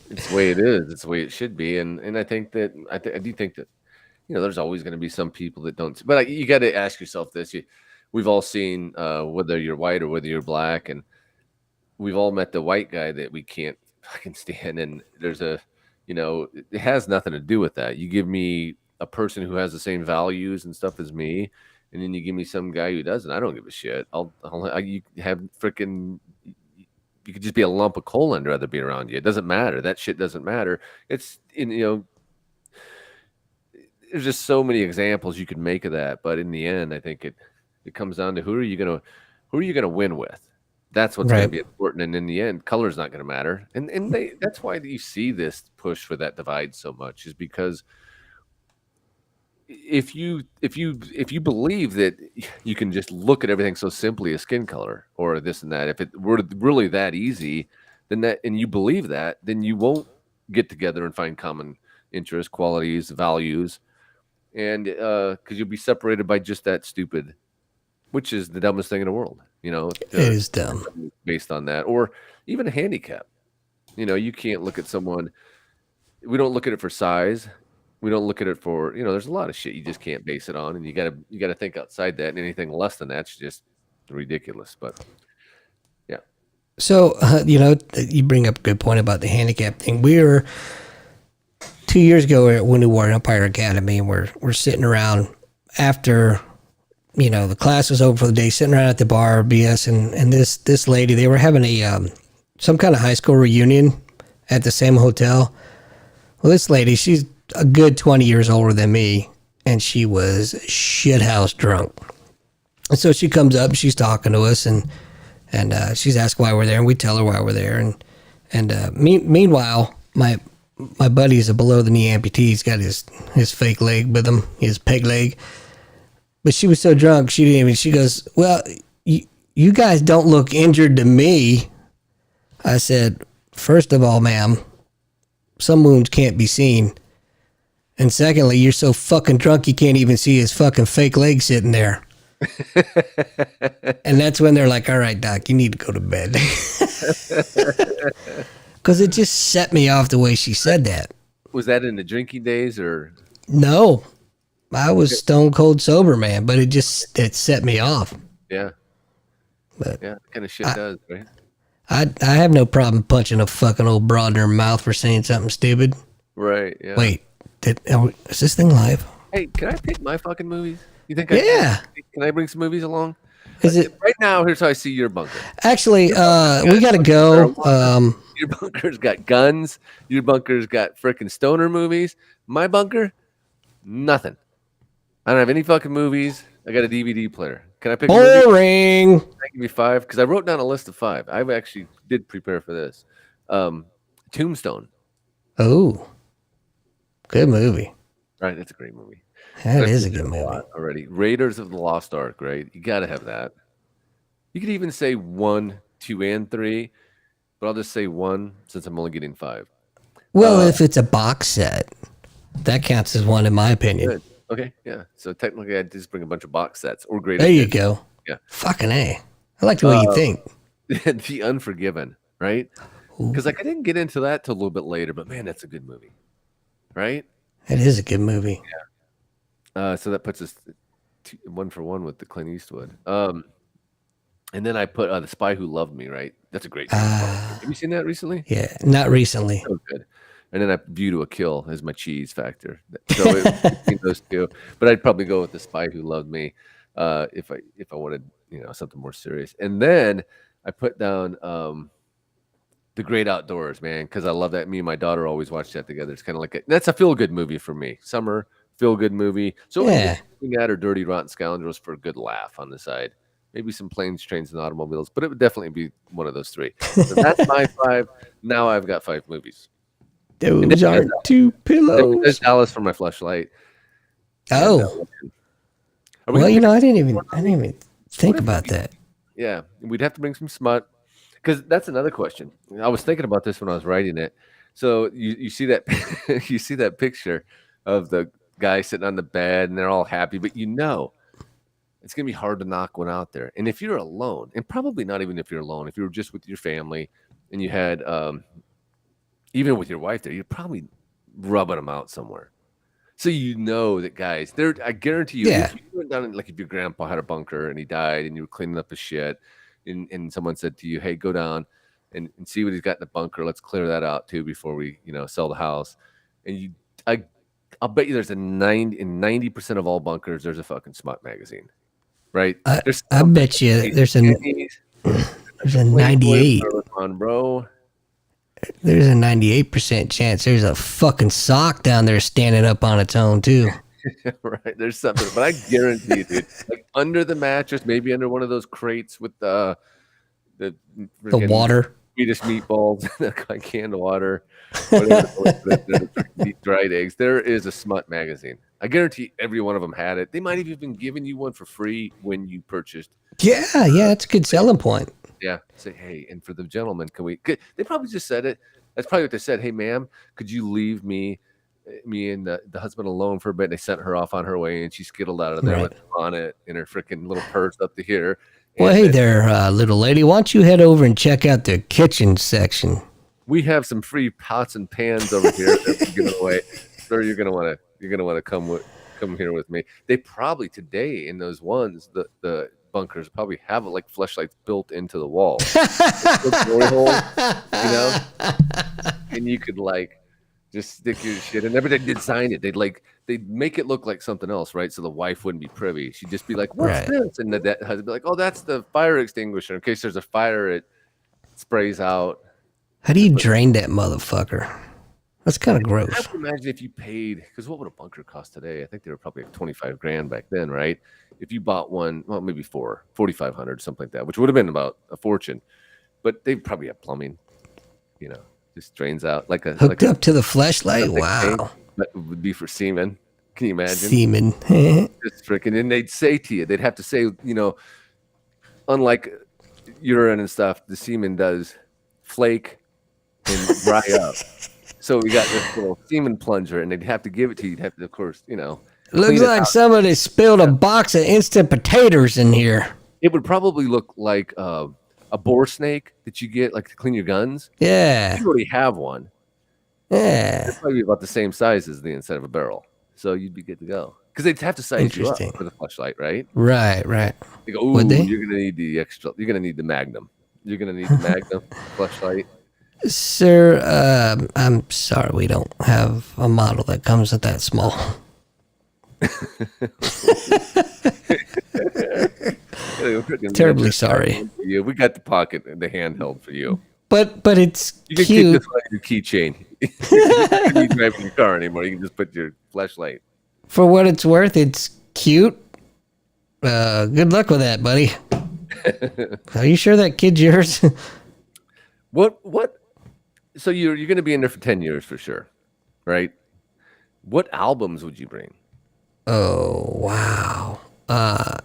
It's the way it is. It's the way it should be. And I think that I do think that there's always going to be some people that don't. But you got to ask yourself this: we've all seen whether you're white or whether you're black, and we've all met the white guy that we can't fucking stand. And there's it has nothing to do with that. You give me a person who has the same values and stuff as me, and then you give me some guy who doesn't. I don't give a shit. You have freaking. You could just be a lump of coal and rather be around you. It doesn't matter. That shit doesn't matter. It's there's just so many examples you could make of that. But in the end, I think it comes down to who are you gonna win with? That's what's going to Right. be important. And in the end, color is not going to matter. And that's why you see this push for that divide so much, is because if you believe that you can just look at everything so simply as skin color or this and that, if it were really that easy, and you believe that, then you won't get together and find common interests, qualities, values, and because you'll be separated by just that stupid, which is the dumbest thing in the world, It is dumb. based on that, or even a handicap. You can't look at someone. We don't look at it for size. We don't look at it for, there's a lot of shit you just can't base it on, and you gotta think outside that, and anything less than that's just ridiculous. But yeah, So, you bring up a good point about the handicap thing. We were 2 years ago when we were at Empire Academy, and we're sitting around after, the class was over for the day, sitting around at the bar, BS, and this lady, they were having a some kind of high school reunion at the same hotel. Well, this lady, she's a good 20 years older than me, and she was shithouse drunk. And so she comes up, she's talking to us, and she's asking why we're there, and we tell her why we're there. And meanwhile, my buddy's a below the knee amputee. He's got his fake leg with him, his peg leg. But she was so drunk, she didn't even. She goes, "Well, you guys don't look injured to me." I said, "First of all, ma'am, some wounds can't be seen. And secondly, you're so fucking drunk you can't even see his fucking fake leg sitting there." And that's when they're like, "All right, doc, you need to go to bed." Because it just set me off the way she said that. was that in the drinking days or? No, I was stone cold sober, man, but it set me off. Yeah, But yeah, that kind of shit does, right? I have no problem punching a fucking old broad in her mouth for saying something stupid. Right. Yeah. Wait, is this thing live? Hey, can I pick my fucking movies? You think? Yeah. Can I bring some movies along? Is it Right now? Here's how I see your bunker. actually? We gotta go. Your bunker's got guns. Your bunker's got freaking stoner movies. My bunker, nothing. I don't have any fucking movies. I got a DVD player. Can I pick a movie? Boring. Give me 5 because I wrote down a list of 5. I actually did prepare for this. Tombstone. Oh, good movie. Right, that's a great movie. That is a good movie. Already. Raiders of the Lost Ark, right? You got to have that. You could even say 1, 2, and 3, but I'll just say 1 since I'm only getting 5. Well, if it's a box set, that counts as one, in my opinion. Good. Okay, yeah. So technically, I just bring a bunch of box sets or great. There you go. Yeah. Fucking A. I like the way you think. The Unforgiven, right? Because I didn't get into that till a little bit later, but man, that's a good movie, right? It is a good movie. So that puts us 1 for 1 with the Clint Eastwood. And then I put The Spy Who Loved Me, right? That's a great movie. Have you seen that recently? Yeah, not recently. So good. And then I View to a Kill as my cheese factor. So between those two, but I'd probably go with The Spy Who Loved Me if I wanted something more serious. And then I put down The Great Outdoors, man, because I love that. Me and my daughter always watch that together. It's kind of like that's a feel good movie for me. Summer feel good movie. So Yeah. looking at or Dirty Rotten Scoundrels for a good laugh on the side. Maybe some planes, trains, and automobiles, but it would definitely be one of those 3. So that's my 5. Now I've got 5 movies. Those are 2 There's pillows. Dallas for my flashlight. Oh, Are we well, gonna I didn't even think about that. Yeah, we'd have to bring some smut because that's another question. I was thinking about this when I was writing it. So you see that you see that picture of the guy sitting on the bed and they're all happy, but it's gonna be hard to knock one out there. And if you're alone, and probably not even if you're alone, if you were just with your family and you had even with your wife there, you're probably rubbing them out somewhere. So that guys, I guarantee you, Yeah. if you went down, like if your grandpa had a bunker and he died and you were cleaning up his shit and someone said to you, hey, go down and see what he's got in the bunker. Let's clear that out too before we, sell the house. And I'll bet you there's in 90% of all bunkers, there's a fucking smut magazine, right? I bet you there's a 98. On, bro. There's a 98% chance there's a fucking sock down there standing up on its own too. Right. There's something, but I guarantee you, dude, like under the mattress, maybe under one of those crates with the The freaking water. Swedish meatballs, like canned water, whatever the deep dried eggs. There is a smut magazine. I guarantee every one of them had it. They might have even given you one for free when you purchased. Yeah, that's a good selling point. Yeah. Say, hey, and for the gentleman, they probably just said it. That's probably what they said. Hey, ma'am, could you leave me and the husband alone for a bit? And they sent her off on her way, and she skittled out of there Right. with on it in her freaking little purse up to here. Well, And hey there, little lady. Why don't you head over and check out the kitchen section? we have some free pots and pans over here that we're giving away. Sir, you're gonna want to come here with me. They probably today in those ones the bunkers probably have like fleshlights built into the wall. Glory hole, you know, and you could like just stick your shit in there. But they design it. They'd make it look like something else, right? So the wife wouldn't be privy. She'd just be like, "What's Right. this?" And the husband would be like, "Oh, that's the fire extinguisher. In case there's a fire, it sprays out." How do you drain that motherfucker? That's kind of I gross. would imagine if you paid, because what would a bunker cost today? I think they were probably like 25 grand back then, right? If you bought one, well, maybe 4,500, something like that, which would have been about a fortune. But they probably have plumbing, just drains out like a Hooked up to the fleshlight? septic tank Wow. that would be for semen. Can you imagine? Semen. Just freaking, and they'd say to you, they'd have to say, unlike urine and stuff, the semen does flake and dry up. So we got this little semen plunger, and they'd have to give it to you. You'd have to, of course, Looks clean it like out. somebody spilled a box of instant potatoes in here. It would probably look like a boar snake that you get like to clean your guns. Yeah. You already have one. Yeah. It's probably about the same size as the inside of a barrel. So you'd be good to go. Because they'd have to size you up Interesting. for the flashlight, right? Right. They go, ooh, Would they? you're gonna need the extra. You're gonna need the Magnum. You're gonna need the Magnum flashlight. Sir, I'm sorry we don't have a model that comes with that small. Terribly sorry. Yeah, we got the pocket and the handheld for you. But it's You can keep cute. this on your keychain. You don't need to drive in your car anymore. You can just put your flashlight. For what it's worth, it's cute. Good luck with that, buddy. Are you sure that kid's yours? What? So you're going to be in there for 10 years for sure, right? What albums would you bring? Oh, wow. I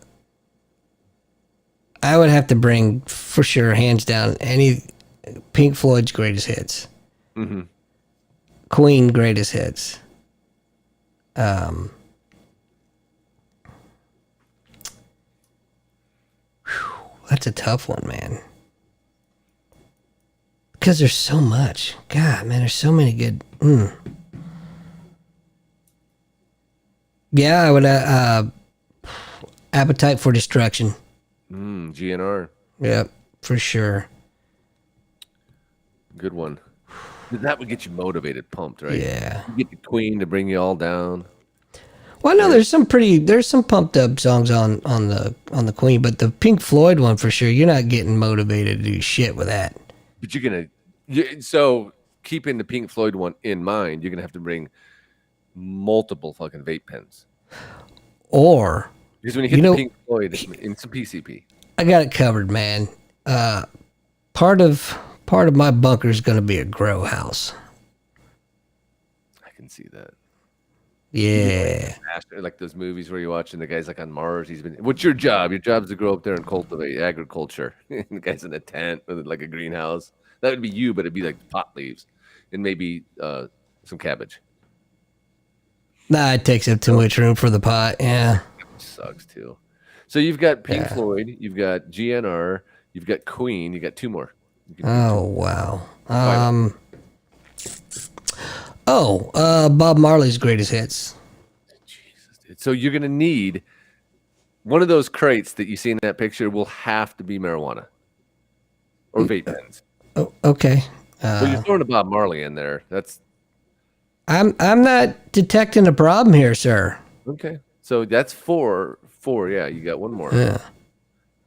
would have to bring, for sure, hands down, any Pink Floyd's greatest hits. Mm-hmm. Queen greatest hits. That's a tough one, man. Because there's so much. God, man, there's so many good. Yeah, I would. Appetite for Destruction. GNR. Yep, for sure. Good one. That would get you motivated, pumped, right? Yeah. You get the Queen to bring you all down. Well, no, there's some pumped up songs on the Queen, but the Pink Floyd one for sure. You're not getting motivated to do shit with that. But so keeping the Pink Floyd one in mind, you're gonna have to bring multiple fucking vape pens. Or Because when you hit the Pink Floyd, it's some PCP. I got it covered, man. Part of my bunker is going to be a grow house. I can see that. Yeah. Like those movies where you're watching the guy's like on Mars. What's your job? Your job is to grow up there and cultivate agriculture. The guy's in a tent with like a greenhouse. That would be you, but it'd be like pot leaves and maybe some cabbage. Nah, it takes up too much room for the pot. Yeah. Sucks too. So you've got Pink Floyd, you've got GNR, you've got Queen, you got two more. Oh wow. Bob Marley's greatest hits. Jesus, dude. So you're gonna need one of those crates that you see in that picture will have to be marijuana or vape pens. Oh, okay. So you're throwing a Bob Marley in there. That's I'm not detecting a problem here, sir. okay. So that's four. Yeah, you got one more. Yeah.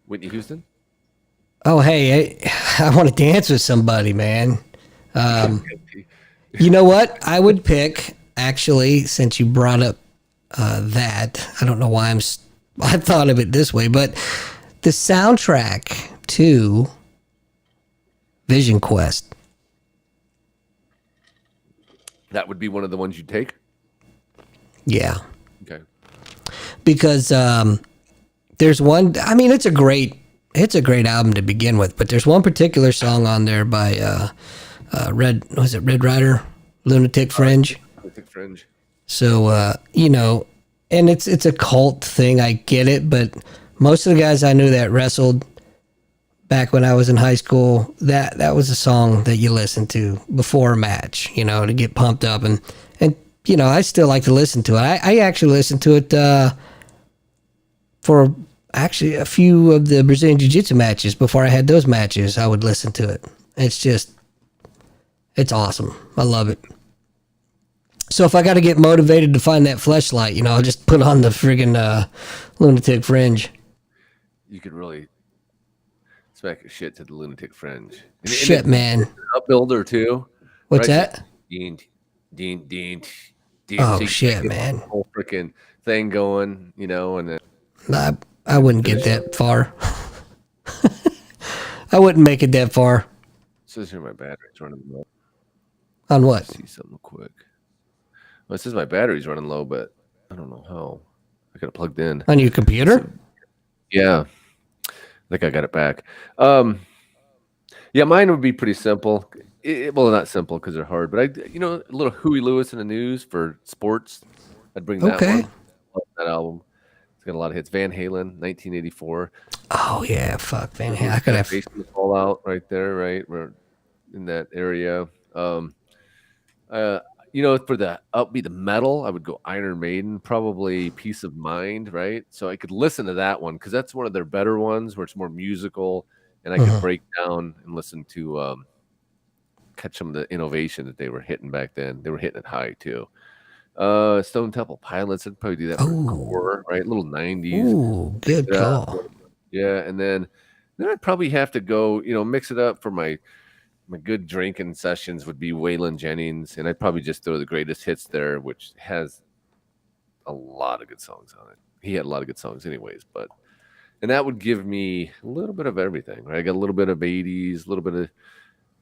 Whitney Houston. Oh, hey, I want to dance with somebody, man. You know what? I would pick, actually, since you brought up that. I don't know why I thought of it this way, but the soundtrack to Vision Quest. That would be one of the ones you take. Yeah, Okay. because there's one. I mean, it's a great album to begin with, but there's one particular song on there by Red Rider, Lunatic Fringe. Lunatic Fringe. So and it's a cult thing. I get it, but most of the guys I knew that wrestled back when I was in high school, that was a song that you listened to before a match, to get pumped up, and I still like to listen to it. I actually listened to it for actually a few of the Brazilian Jiu-Jitsu matches. Before I had those matches, I would listen to it. It's awesome. I love it. So if I got to get motivated to find that fleshlight, I'll just put on the friggin' Lunatic Fringe. You could really smack your shit to the Lunatic Fringe. Shit, man. Upbuilder too. What's that? Dean. Oh, so shit, man. Whole freaking thing going, and then I wouldn't get that far. I wouldn't make it that far. says here my battery's running low. On what? Let's see something quick. Well, it says my battery's running low, but I don't know how. I got it plugged in. On your computer? Yeah. I think I got it back. Yeah, mine would be pretty simple. Well, not simple because they're hard, but a little Huey Lewis in the news for sports. I'd bring that Okay. one. Love that album. It's got a lot of hits. Van Halen, 1984. Oh yeah, fuck Van Halen. I could have. Basement Fallout right there, right? We're in that area. For the upbeat, the metal, I would go Iron Maiden, probably Peace of Mind, right? So I could listen to that one because that's one of their better ones where it's more musical, and I could break down and listen to catch some of the innovation that they were hitting back then. They were hitting it high too. Stone Temple Pilots, I'd probably do that for core, right? Little 90s. Ooh, good call. Yeah, and then I'd probably have to go, mix it up for my good drinking sessions would be Waylon Jennings, and I'd probably just throw the greatest hits there, which has a lot of good songs on it. He had a lot of good songs anyways, and that would give me a little bit of everything, right? I got a little bit of 80s, a little bit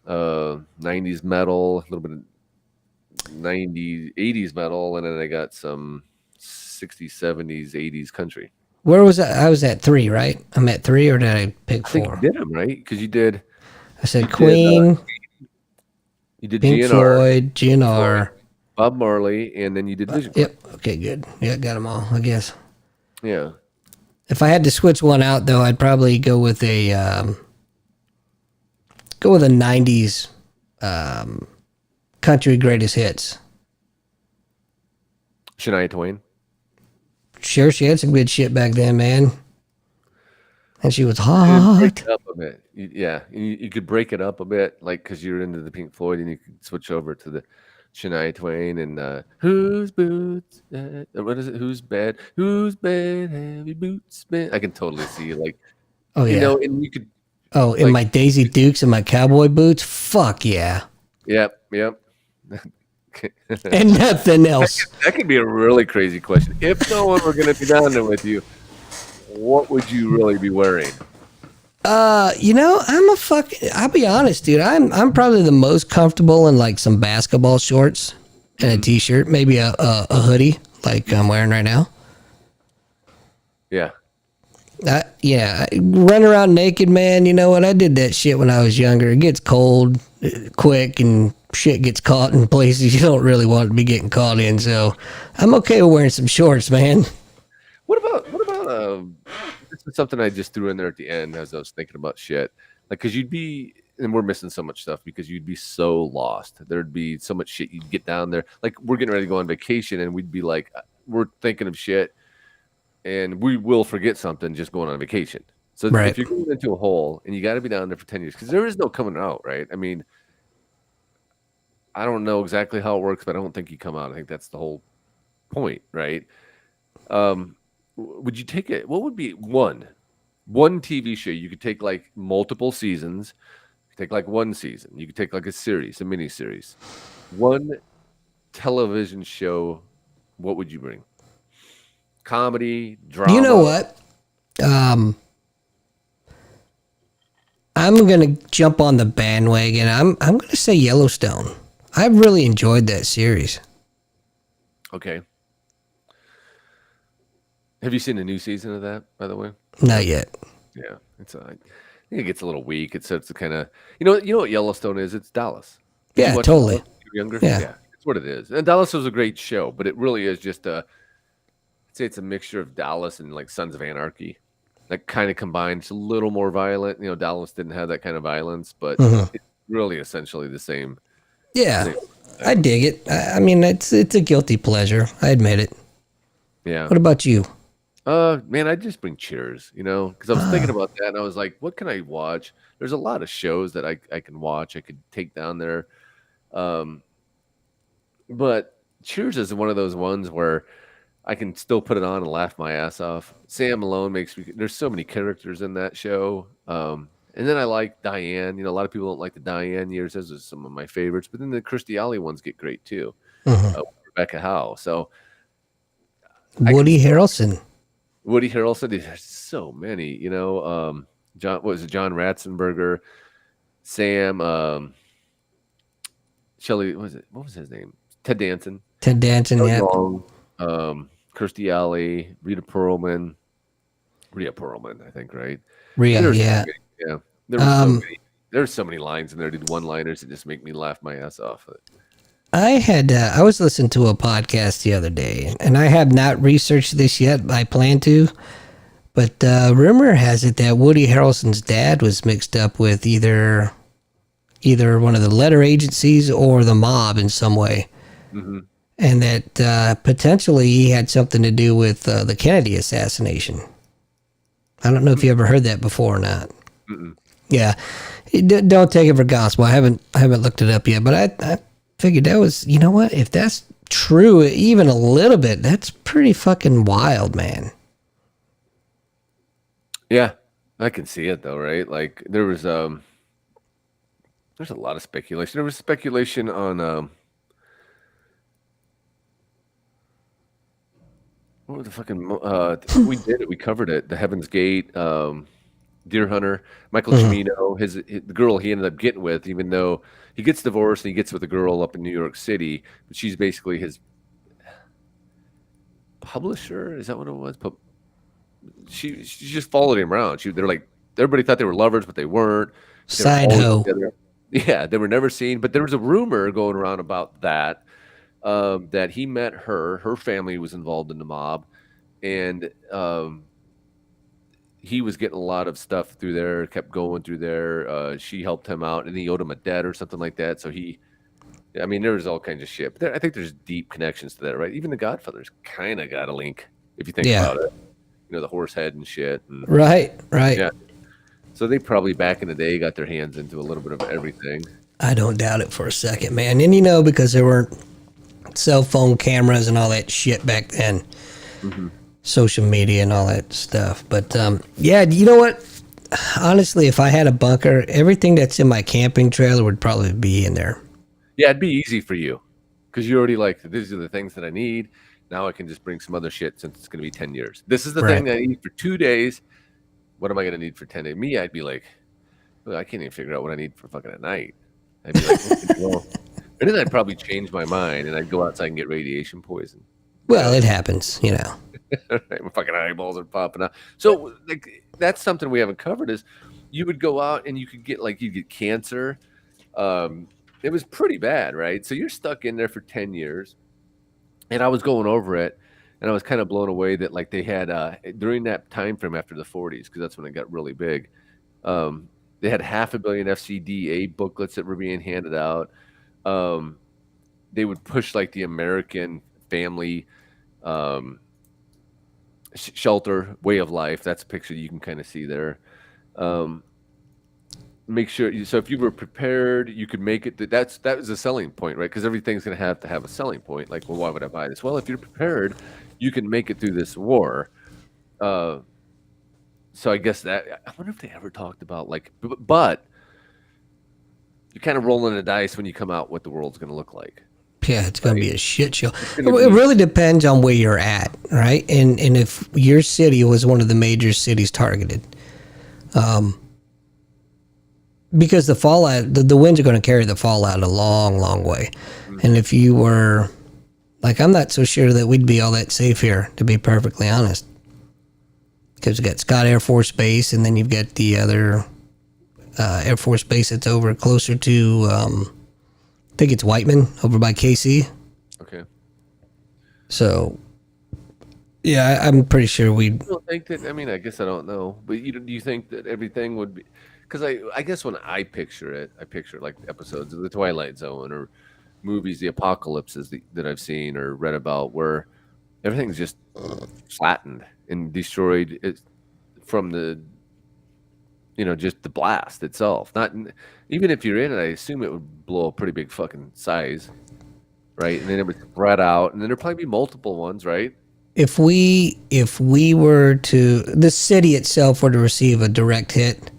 of 90s metal, a little bit of 90s, 80s metal, and then I got some 60s, 70s, 80s country. Where was I? I was at 3, right? I'm at 3, or did I pick 4? I think you did them, right? Because you did. I said Queen. You did Pink GNR, Floyd, GNR, Bob Marley, and then you did Vision Quest. Yep. Okay, good. Yeah, got them all, I guess. Yeah. If I had to switch one out, though, I'd probably go with a 90s country greatest hits. Shania Twain. Sure, she had some good shit back then, man. And she was You hot. break it up a bit. You could break it up a bit, like because you're into the Pink Floyd, and you could switch over to the Shania Twain and whose boots? What is it? Whose bed? Whose bed have your boots been? I can totally see like, Oh yeah. and you could. Oh, in my Daisy Dukes and my cowboy boots. Fuck yeah. Yep. And nothing else. That could be a really crazy question. If no one were going to be down there with you, what would you really be wearing? I'll be honest, dude. I'm probably the most comfortable in like some basketball shorts and a t-shirt, maybe a hoodie like I'm wearing right now. Yeah. I run around naked, man. You know what? I did that shit when I was younger. It gets cold quick and shit gets caught in places you don't really want to be getting caught in. So I'm okay with wearing some shorts, man. What about this is something I just threw in there at the end as I was thinking about shit. Like, because and we're missing so much stuff because you'd be so lost. There'd be so much shit. You'd get down there. Like, we're getting ready to go on vacation, and we'd be like, we're thinking of shit, and we will forget something just going on vacation. So Right. if you're going into a hole, and you got to be down there for 10 years, because there is no coming out, right? I mean, I don't know exactly how it works, but I don't think you come out. I think that's the whole point, right? Would you take it? What would be one TV show? You could take like multiple seasons. You could take like one season. You could take like a series, a mini series. One television show. What would you bring? comedy, drama. You know what? I'm gonna jump on the bandwagon. I'm gonna say Yellowstone. I've really enjoyed that series. Okay. Have you seen the new season of that, by the way? Not yet. Yeah, I think it gets a little weak. It starts to kind of, you know what Yellowstone is? It's Dallas. Did you Yeah, watch totally. Dallas when you were younger? Yeah. Yeah, it's what it is. And Dallas was a great show, but it really is just I'd say it's a mixture of Dallas and like Sons of Anarchy. That kind of combined. It's a little more violent. Dallas didn't have that kind of violence, but it's really essentially the same. Yeah, Same I dig it. I mean, it's a guilty pleasure. I admit it. Yeah. What about you? Man, I just bring Cheers, because I was thinking about that and I was like, what can I watch? There's a lot of shows that I can watch. I could take down there. Um, but Cheers is one of those ones where I can still put it on and laugh my ass off. Sam Malone makes me. There's so many characters in that show. And then I like Diane. A lot of people don't like the Diane years. Those are some of my favorites. But then the Kirstie Alley ones get great too. Rebecca Howe. So Woody Harrelson. Woody Harrelson. There's so many. John. What was it? John Ratzenberger. Sam. Shelley. What was it? What was his name? Ted Danson. Ted Danson. Yeah. Kirstie Alley, Rhea Perlman, I think, right? Rhea, There's yeah. Yeah. There's so many lines in there, dude. One-liners that just make me laugh my ass off. I was listening to a podcast the other day, and I have not researched this yet. I plan to, but rumor has it that Woody Harrelson's dad was mixed up with either one of the letter agencies or the mob in some way. Mm-hmm. And that potentially he had something to do with the Kennedy assassination. I don't know if you ever heard that before or not. Mm-mm. Yeah, don't take it for gospel. I haven't looked it up yet, but I figured that was, you know what? If that's true, even a little bit, that's pretty fucking wild, man. Yeah, I can see it though, right? Like there's a lot of speculation. There was speculation on what was the fucking we did it. We covered it. The Heaven's Gate, Deer Hunter, Michael Cimino, the girl he ended up getting with, even though he gets divorced and he gets with a girl up in New York City, but she's basically his publisher. Is that what it was? She just followed him around. They're like, everybody thought they were lovers, but they weren't. Side hoe. Yeah, they were never seen. But there was a rumor going around about that. That he met her family was involved in the mob, and he was getting a lot of stuff through there, kept going through there. She helped him out, and he owed him a debt or something like that. So there was all kinds of shit. But I think there's deep connections to that, right? Even the Godfather's kind of got a link, if you think about it. The horse head and shit. And, right. Yeah. So they probably back in the day got their hands into a little bit of everything. I don't doubt it for a second, man. And because there weren't cell phone cameras and all that shit back then, social media and all that stuff. But yeah, you know what? Honestly, if I had a bunker, everything that's in my camping trailer would probably be in there. Yeah, it'd be easy for you because you already like, these are the things that I need. Now I can just bring some other shit since it's going to be 10 years. This is the thing that I need for 2 days. What am I going to need for 10 days? Me, I'd be like, well, I can't even figure out what I need for fucking a night. I'd be like, well, and then I'd probably change my mind and I'd go outside and get radiation poison. Well, it happens, My fucking eyeballs are popping out. So like that's something we haven't covered is you would go out and you could get you'd get cancer. It was pretty bad, right? So you're stuck in there for 10 years. And I was going over it and I was kind of blown away that they had during that time frame after the 40s, because that's when it got really big. They had 500 million FCDA booklets that were being handed out. They would push the American family shelter way of life. That's a picture you can kind of see there. Make sure so if you were prepared, you could make it. That was a selling point, right? Because everything's going to have a selling point. Well, why would I buy this? Well, if you're prepared, you can make it through this war. So I guess that I wonder if they ever talked about but you're kind of rolling the dice when you come out what the world's going to look like. Yeah, it's going to be a shit show. It gonna be- really depends on where you're at, right? And if your city was one of the major cities targeted, because the fallout, the winds are going to carry the fallout a long, long way. And if you were, like, I'm not so sure that we'd be all that safe here, to be perfectly honest. Because you got Scott Air Force Base, and then you've got the other Air Force Base that's over closer to, I think it's Whiteman, over by KC. Okay. So, yeah, I'm pretty sure we. I don't think that. I mean, I guess I don't know, but do you think that everything would be? Because I guess when I picture it like episodes of the Twilight Zone or movies, the apocalypses that I've seen or read about, where everything's just flattened and destroyed from the, just the blast itself. Not even if you're in it, I assume it would blow a pretty big fucking size, right? And then it would spread out, and then there'd probably be multiple ones, right? If we were to, the city itself were to receive a direct hit,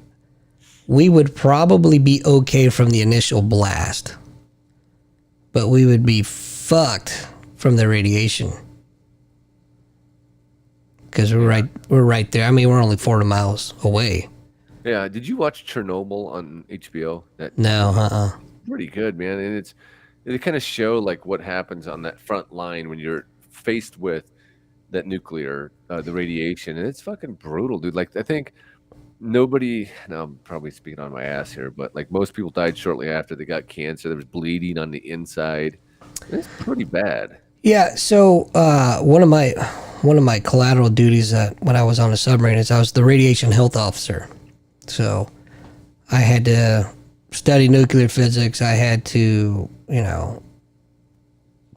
we would probably be okay from the initial blast, but we would be fucked from the radiation because we're right there. I mean, we're only 40 miles away. Yeah. Did you watch Chernobyl on HBO? No, Pretty good, man. And they kind of show like what happens on that front line when you're faced with that nuclear, the radiation, and it's fucking brutal, dude. Like I think nobody. Now I'm probably speaking on my ass here, but like most people died shortly after they got cancer. There was bleeding on the inside. It's pretty bad. Yeah. So one of my collateral duties when I was on a submarine is I was the radiation health officer. So I had to study nuclear physics. I had to,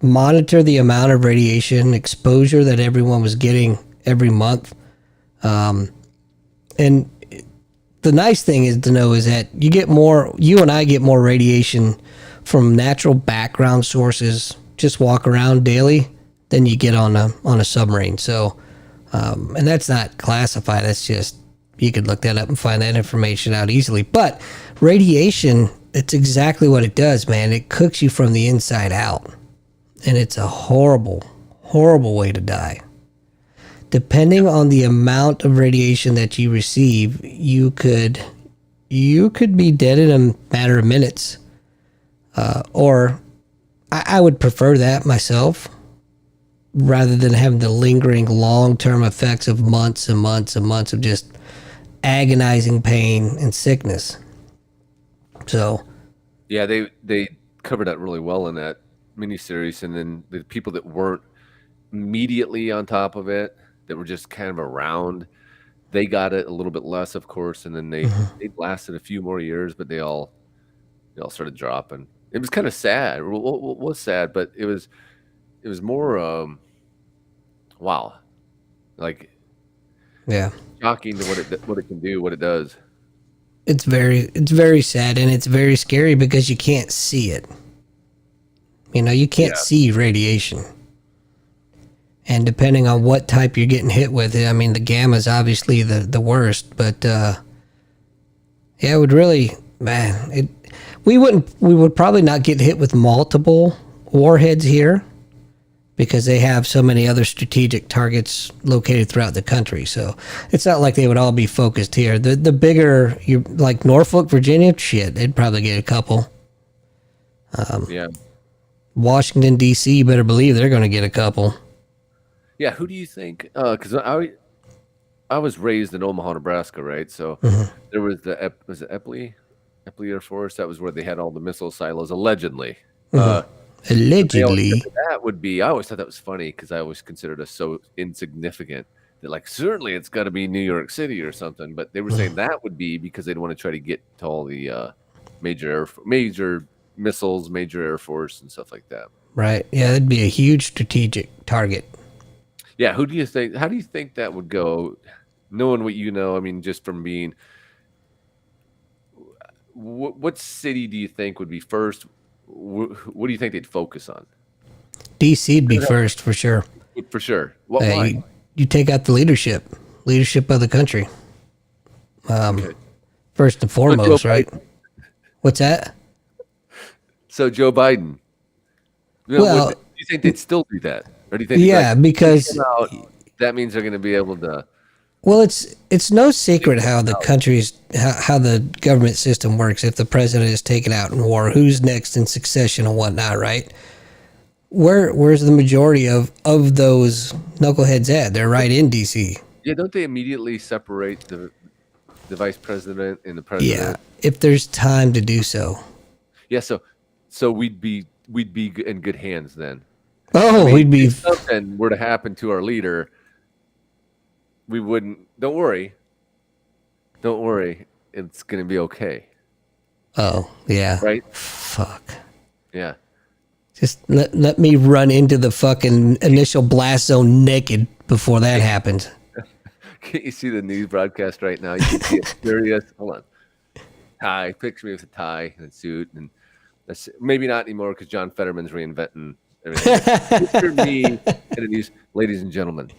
monitor the amount of radiation exposure that everyone was getting every month. And the nice thing is to know is that you and I get more radiation from natural background sources, just walk around daily, than you get on a submarine. So, and that's not classified. That's just, you could look that up and find that information out easily. But radiation, it's exactly what it does, man. It cooks you from the inside out. And it's a horrible, horrible way to die. Depending on the amount of radiation that you receive, you could be dead in a matter of minutes. Or I would prefer that myself, rather than having the lingering long-term effects of months and months and months of just agonizing pain and sickness. So, yeah, they covered that really well in that miniseries, and then the people that weren't immediately on top of it, that were just kind of around, they got it a little bit less, of course, and then they lasted a few more years, but they all started dropping. It was kind of sad. It was sad, but it was more wow, like yeah. shocking to what it can do, what it does. It's very sad, and it's very scary because you can't see it. You can't see radiation. And depending on what type you're getting hit with, I mean, the gamma is obviously the worst, but yeah, it would really, man, we would probably not get hit with multiple warheads here because they have so many other strategic targets located throughout the country. So it's not like they would all be focused here. The bigger, like Norfolk, Virginia, shit, they'd probably get a couple. Yeah. Washington, D.C., you better believe they're going to get a couple. Yeah, who do you think? Because I was raised in Omaha, Nebraska, right? So there was was it Eppley Air Force? That was where they had all the missile silos, allegedly. Allegedly. That would be. I always thought that was funny because I always considered us so insignificant that, like, certainly it's got to be New York City or something. But they were saying that would be because they'd want to try to get to all the major missiles, major Air Force, and stuff like that. Right. Yeah, that'd be a huge strategic target. Yeah. How do you think that would go? Knowing what you know, I mean, just from being, what city do you think would be first? What do you think they'd focus on? DC'd be first for sure. For sure. Why? You take out the leadership of the country. Okay. First and foremost, right? What's that? So Joe Biden. You know, Well, do you think they'd still do that, or do you think yeah, like because that means they're going to be able to? well, it's no secret how the country's how the government system works. If the president is taken out in war, who's next in succession and whatnot, right? Where's the majority of those knuckleheads at? They're right in D.C. Yeah, don't they immediately separate the vice president and the Yeah, president? if there's time to do so. Yeah, so we'd be in good hands then. I Oh, mean, we'd be. if something were to happen to our leader, we wouldn't. Don't worry. Don't worry. It's going to be okay. Oh, yeah. Right? Fuck. Yeah. Just let me run into the fucking initial blast zone naked before that happens. Can't you see the news broadcast right now? You can see it serious. Hold on. Tie. Picture me with a tie and a suit. And that's maybe not anymore because John Fetterman's reinventing everything. Picture me in the news. Ladies and gentlemen,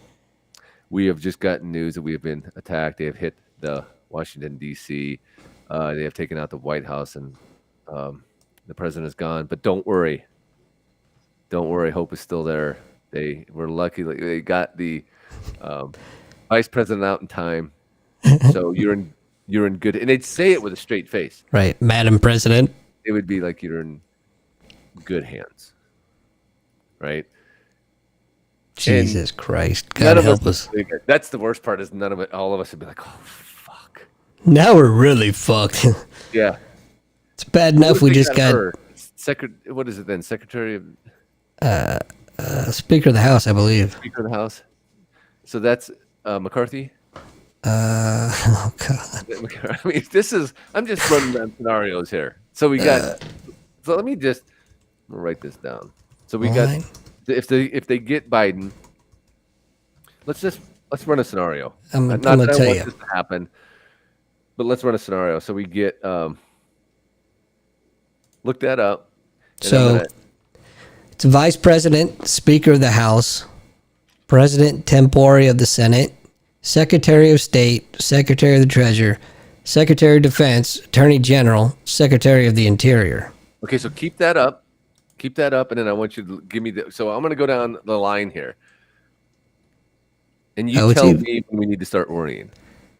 we have just gotten news that we have been attacked. They have hit the Washington, D.C. They have taken out the White House, and the president is gone. But don't worry. Don't worry. Hope is still there. They were lucky. They got the vice president out in time. So you're in good. And they'd say it with a straight face. Right, Madam President. It would be like you're in good hands. Right? Jesus Christ. None God of help us. us. That's the worst part. Is none of it. All of us would be like, "Oh fuck." Now we're really fucked. Yeah. It's bad enough we just got What is it then? Secretary of Speaker of the House, I believe. Speaker of the House. So that's McCarthy. Oh God. I mean, I'm just running down scenarios here. So we got. So let me just write this down. So we got. Alright. If they get Biden, let's run a scenario. I'm Not gonna that I tell want you. this to happen, but let's run a scenario. So we get look that up. and I'm So gonna- it's Vice President, Speaker of the House, President Tempore of the Senate, Secretary of State, Secretary of the Treasury, Secretary of Defense, Attorney General, Secretary of the Interior. okay, so keep that up. Keep that up, and then I want you to give me the. So I'm going to go down the line here, and you Oh, it's tell even- me when we need to start worrying.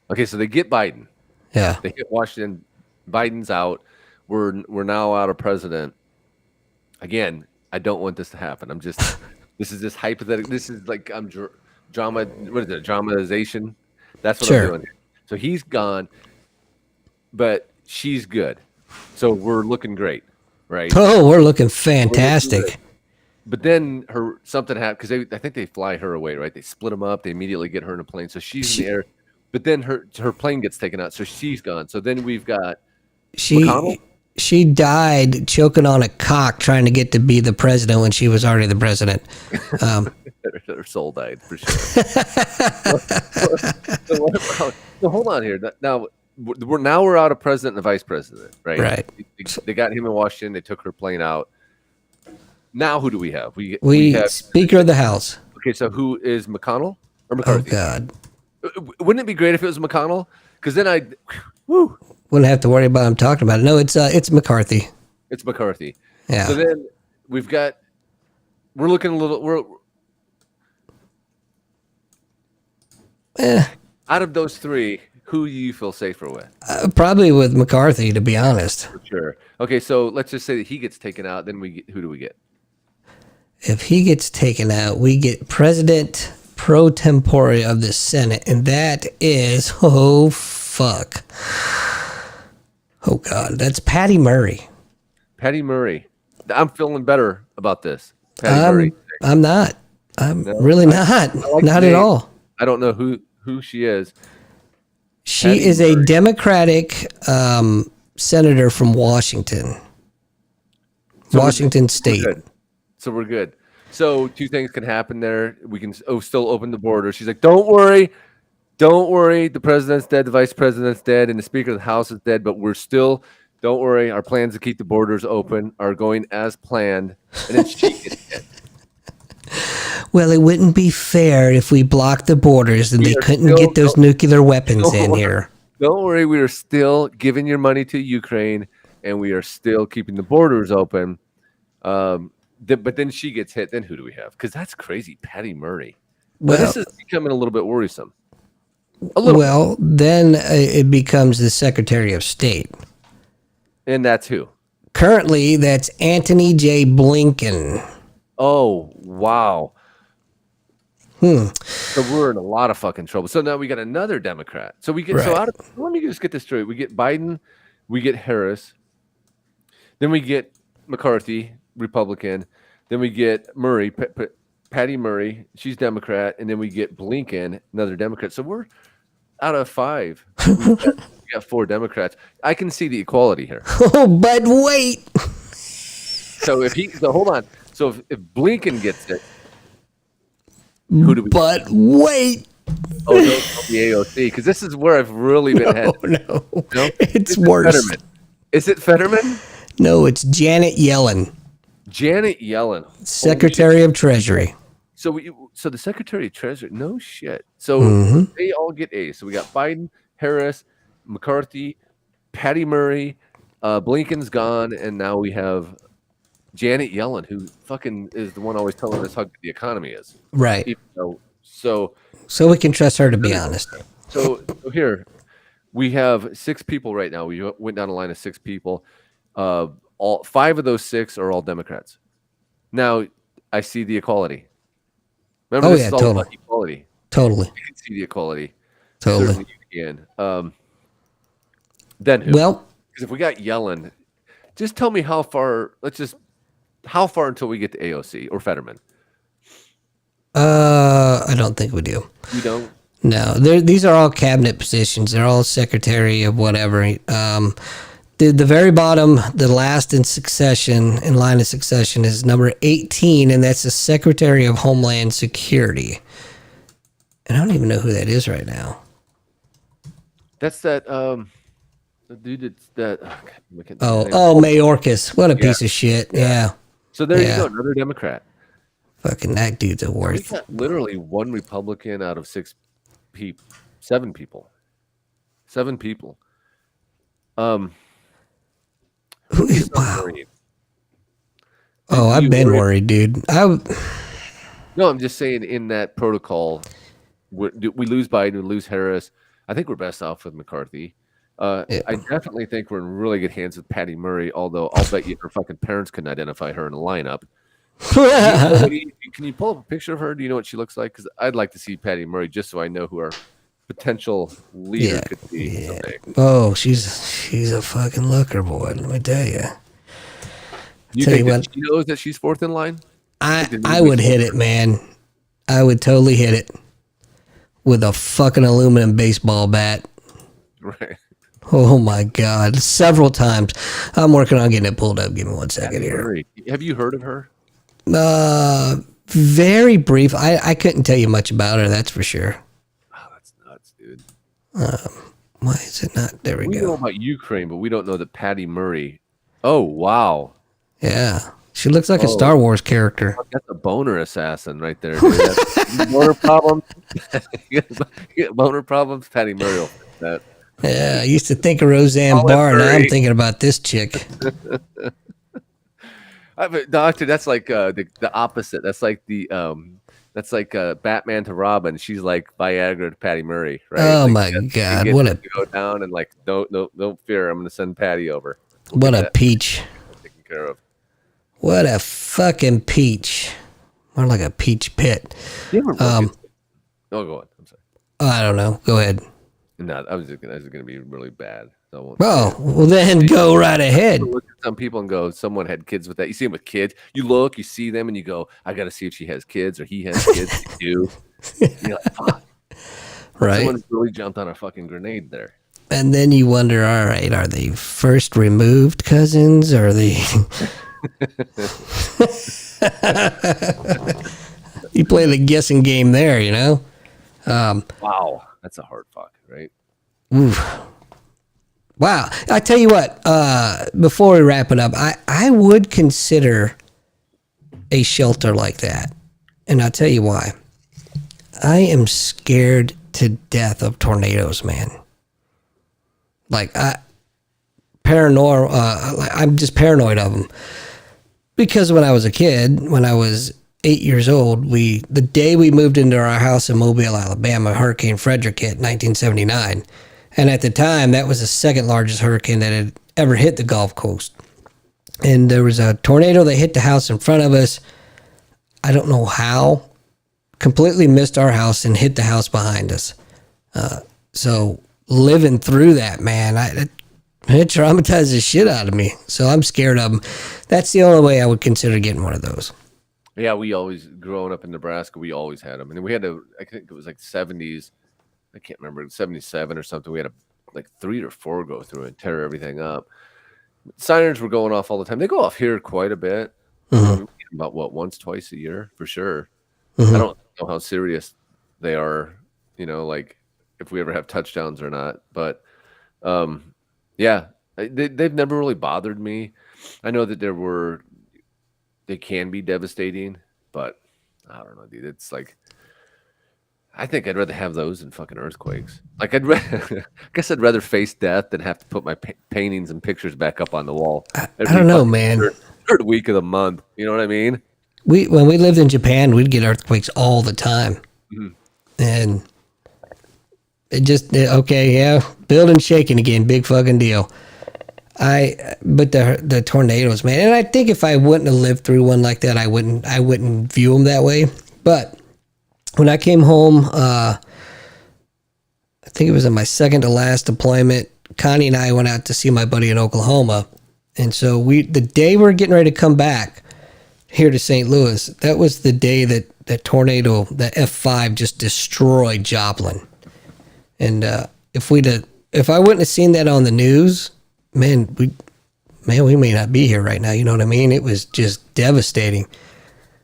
Okay, so they get Biden. Yeah. They hit Washington. Biden's out. We're now out of president. Again, I don't want this to happen. I'm just. This is just hypothetical. This is like I'm drama. What is it? Dramatization. That's what Sure. I'm doing here. So he's gone, but she's good. So we're looking great, right? Oh, we're looking fantastic. But then something happened because I think they fly her away, right? They split them up. They immediately get her in a plane, so she's in the air. But then her plane gets taken out, so she's gone. So then we've got McConnell? She died choking on a cock trying to get to be the president when she was already the president. her soul died for sure. So hold on here. Now we're out of president and vice president, right? Right. They got him in Washington. They took her plane out. Now who do we have? We have Speaker of the House. okay. So who is McConnell or Oh McCarthy? God. Wouldn't it be great if it was McConnell? Because then woo, Wouldn't have to worry about him talking about it. No, it's McCarthy. it's McCarthy. Yeah. So then we're looking a little. Out of those three, who do you feel safer with? Probably with McCarthy, to be honest. For sure. Okay, so let's just say that he gets taken out. Then who do we get? If he gets taken out, we get President pro tempore of the Senate, and that is oh fuck. Oh God, that's Patty Murray. Patty Murray. I'm feeling better about this. Patty Murray. I'm not. I'm really not. like Not the at name. all. I don't know who she is. She Patty is a Murray. Democratic senator from Washington, So we're- Washington we're State. good. So we're good. So two things can happen there. We can still open the border. She's like, don't worry. The president's dead. The vice president's dead. And the speaker of the house is dead. But we're still, don't worry. Our plans to keep the borders open are going as planned. And then she gets dead. Well, it wouldn't be fair if we blocked the borders and We they are couldn't still- get those nuclear weapons in here. Don't worry. We are still giving your money to Ukraine. And we are still keeping the borders open. but then she gets hit. Then who do we have? Because that's crazy. Patty Murray. Well, But this is becoming a little bit worrisome. A little bit. well, then it becomes the Secretary of State. And that's who? Currently, that's Antony J. Blinken. Oh, wow. Hmm. So we're in a lot of fucking trouble. So now we got another Democrat. So we get Right. let me just get this straight. We get Biden, we get Harris, then we get McCarthy, Republican, then we get Murray, Patty Murray, she's Democrat, and then we get Blinken, another Democrat. So we're out of 5. We got 4 Democrats. I can see the equality here. Oh, but wait. So hold on. So if Blinken gets it, who do we? But wait. Oh, no, the AOC, because this is where I've really been headed. No, No? it's worse. Fetterman. Is it Fetterman? No, it's Janet Yellen, Janet Yellen, Secretary of Treasury. So the Secretary of Treasury, no shit. So they all get A's. So we got Biden, Harris, McCarthy, Patty Murray, Blinken's gone, and now we have Janet Yellen, who fucking is the one always telling us how good the economy is. Right. Even though, so we can trust her to be honest. So here we have 6 people right now. We went down a line of 6 people. All 5 of those 6 are all Democrats. Now I see the equality. Remember, this is all about equality. Totally. You can see the equality. Totally. Certainly you can. Then who? Well, because if we got Yellen, just tell me how far. How far until we get to AOC or Fetterman? I don't think we do. You don't. No, these are all cabinet positions. They're all secretary of whatever. The very bottom, the last in line of succession is number 18, and that's the Secretary of Homeland Security. And I don't even know who that is right now. That's that. The dude that. Mayorkas. What a piece of shit. Yeah. So there you go, another Democrat. Fucking that dude's a We worth. got literally 1 Republican out of 7 people. 7 people. Wow. Worried? Oh, I've been worried, dude. No, I'm just saying in that protocol, we lose Biden, we lose Harris. I think we're best off with McCarthy. I definitely think we're in really good hands with Patty Murray, although I'll bet you her fucking parents couldn't identify her in a lineup. Can you pull up a picture of her? Do you know what she looks like? Because I'd like to see Patty Murray just so I know who our potential leader could be someday. Oh, she's a fucking looker, boy. Let me tell you. You think that she knows that she's 4th in line? I would hit it, man. I would totally hit it with a fucking aluminum baseball bat. Right. Oh my God. Several times. I'm working on getting it pulled up. Give me 1 second here. Have you heard of her? Very brief. I couldn't tell you much about her, that's for sure. Oh, that's nuts, dude. Why is it not? There we go. We know about Ukraine, but we don't know that Patty Murray. Oh, wow. Yeah. She looks like a Star Wars character. That's a boner assassin right there, dude. Boner problems. Boner problems. Patty Murray will fix that. Yeah, I used to think of Roseanne Barr. Now I'm thinking about this chick. Doctor, that's like the opposite. That's like Batman to Robin. She's like Viagra to Patty Murray, right? Oh like, my God! What a go down and like don't fear. I'm going to send Patty over. What a peach! Taken care of. What a fucking peach! More like a peach pit. Go on. I'm sorry. I don't know. Go ahead. No, I was going to be really bad. So I won't. Oh, well then go right ahead. Look at some people and go, someone had kids with that. You see them with kids. You look, you see them, and you go, I got to see if she has kids or he has kids. You do. You're like, fuck. Right. Someone really jumped on a fucking grenade there. And then you wonder, all right, are they first removed cousins? Or are they? You play the guessing game there, you know. Wow, that's a hard fuck, right? Oof. Wow. I tell you what, before we wrap it up, I would consider a shelter like that. And I'll tell you why. I am scared to death of tornadoes, man. Like, I'm just paranoid of them. because when I was a kid, when I was 8 years old, the day we moved into our house in Mobile, Alabama, Hurricane Frederick hit 1979, and at the time that was the second largest hurricane that had ever hit the Gulf Coast. And there was a tornado that hit the house in front of us. I don't know how, completely missed our house and hit the house behind us. So living through that, man, it traumatized the shit out of me. So I'm scared of them. That's the only way I would consider getting one of those. Yeah, we always growing up in Nebraska, we always had them, and we had I think it was like 70s. I can't remember 77 or something. We had like 3 or 4 go through and tear everything up. Sirens were going off all the time. They go off here quite a bit. Mm-hmm. About once, twice a year for sure. Mm-hmm. I don't know how serious they are, like if we ever have touchdowns or not. But yeah, they've never really bothered me. I know that they can be devastating, but I don't know, dude. It's like I think I'd rather have those than fucking earthquakes. Like I guess I'd rather face death than have to put my paintings and pictures back up on the wall I every don't know, fucking man. third week of the month. You know what I mean? When we lived in Japan, we'd get earthquakes all the time, Mhm. and okay, yeah, building shaking again, big fucking deal. But the tornadoes, man, and I think if I wouldn't have lived through one like that, I wouldn't view them that way. But when I came home, I think it was in my second to last deployment. Connie and I went out to see my buddy in Oklahoma, and so the day we were getting ready to come back here to St. Louis, that was the day that tornado, that F5, just destroyed Joplin. And if I wouldn't have seen that on the news, man, we may not be here right now. You know what I mean? It was just devastating.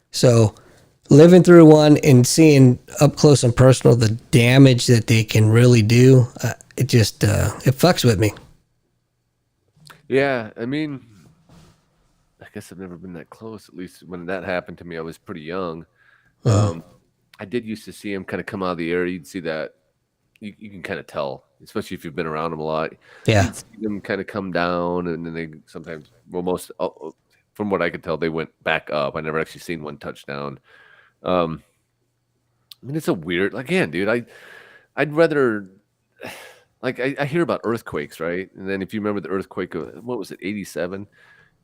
So living through one and seeing up close and personal the damage that they can really do, it fucks with me. Yeah, I mean, I guess I've never been that close. At least when that happened to me, I was pretty young. I did used to see him kind of come out of the air. You'd see that. You can kind of tell, especially if you've been around them a lot. Yeah. You'd see them kind of come down, and then they sometimes, from what I could tell, they went back up. I never actually seen one touchdown. I mean, it's a weird, again, dude. I'd rather, like, I hear about earthquakes, right? And then if you remember the earthquake of what was it, 87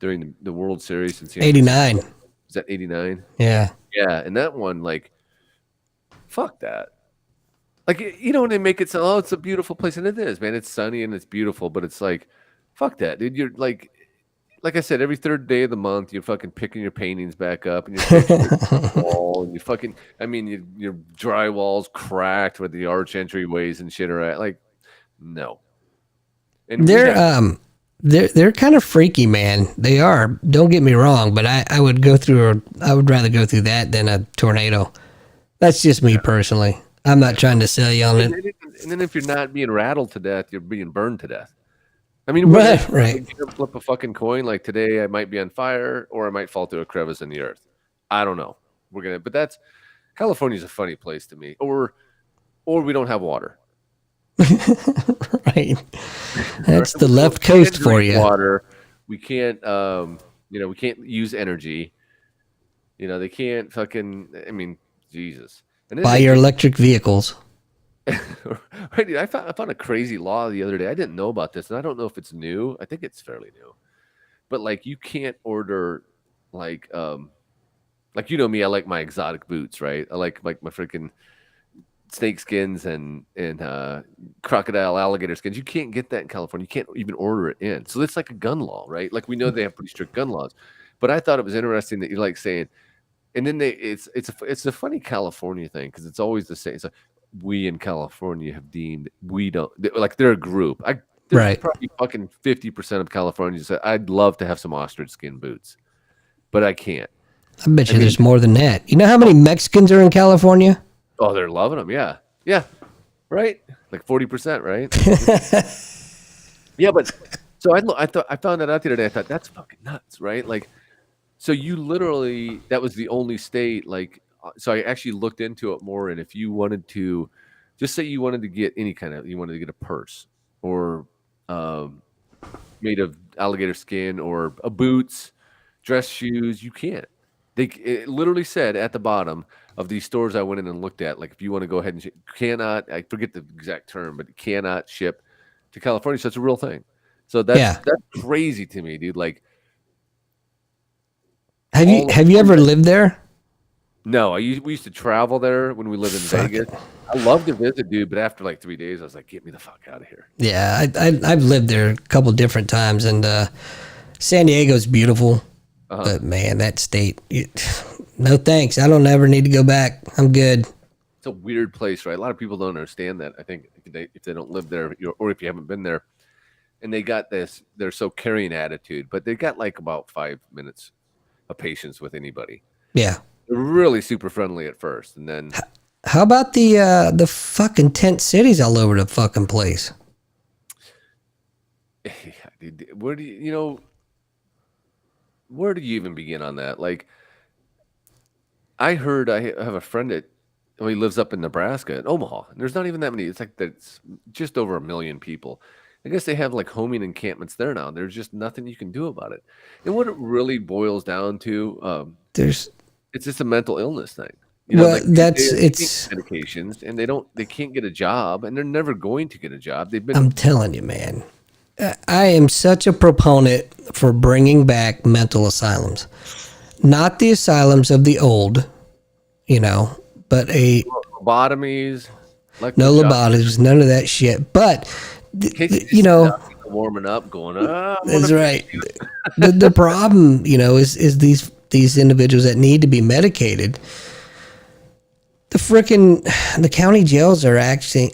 during the World Series in San Francisco. 89. Is that 89? Yeah. Yeah, and that one, like, fuck that. Like, when they make it sound, oh, it's a beautiful place, and it is, man. It's sunny and it's beautiful, but it's like, fuck that, dude. You're like I said, every third day of the month, you're fucking picking your paintings back up, and you're fixing your wall, and you fucking, I mean, your drywall's cracked where the arch entryways and shit are at. Like, no. And they're kind of freaky, man. They are. Don't get me wrong, but I would rather go through that than a tornado. That's just me personally. I'm not trying to sell you on it. And then if you're not being rattled to death, you're being burned to death. I mean, Right. You flip a fucking coin. Like today, I might be on fire, or I might fall through a crevice in the earth. I don't know. But California's a funny place to me. Or we don't have water. Right. That's the left coast for you. Water. We can't. We can't use energy. They can't fucking. I mean, Jesus. And Buy your electric vehicles. Right, dude, I found a crazy law the other day. I didn't know about this, and I don't know if it's new. I think it's fairly new. But like, you can't order like me. I like my exotic boots, right? I like my freaking snake skins and crocodile, alligator skins. You can't get that in California. You can't even order it in. So it's like a gun law, right? Like, we know they have pretty strict gun laws, but I thought it was interesting that you're like saying. And then it's a funny California thing, because it's always the same. It's like, we in California have deemed we don't, like, they're a group. There's Right. probably fucking 50% of Californians that I'd love to have some ostrich skin boots, but I can't. I bet you there's more than that. You know how many Mexicans are in California? Oh, they're loving them. Yeah, right. Like 40%, right? Yeah, but so I found that out the other day. I thought, that's fucking nuts, right? Like. So you literally, that was the only state, like, so I actually looked into it more. And if you wanted to, just say you wanted to get you wanted to get a purse or made of alligator skin or a boots, dress shoes. You can't. It literally said at the bottom of these stores I went in and looked at, like if you want to go ahead and cannot, I forget the exact term, but it cannot ship to California. So it's a real thing. So that's crazy to me, dude. Like, have you ever lived there? No, we used to travel there when we lived in Vegas. I love to visit, dude, but after like 3 days, I was like, get me the fuck out of here. Yeah, I've lived there a couple different times, and San Diego's beautiful, but man, that state, no thanks. I don't ever need to go back. I'm good. It's a weird place, right? A lot of people don't understand that. I think if they don't live there, or if you haven't been there, and they got they're so caring attitude, but they got like about 5 minutes of patience with anybody. Yeah. They're really super friendly at first, and then how about the fucking tent cities all over the fucking place? Where do where do you even begin on that? Like, I heard I have a friend that he lives up in Nebraska, in Omaha. And there's not even that many. It's like that's just over 1 million people. I guess they have like homing encampments there now. There's just nothing you can do about it. And what it really boils down to, it's just a mental illness thing. Well, it's medications, and they can't get a job, and they're never going to get a job. I'm telling you, man. I am such a proponent for bringing back mental asylums, not the asylums of the old, but lobotomies. No lobotomies, none of that shit. But warming up, going. That's right. the problem, is these individuals that need to be medicated. The county jails are acting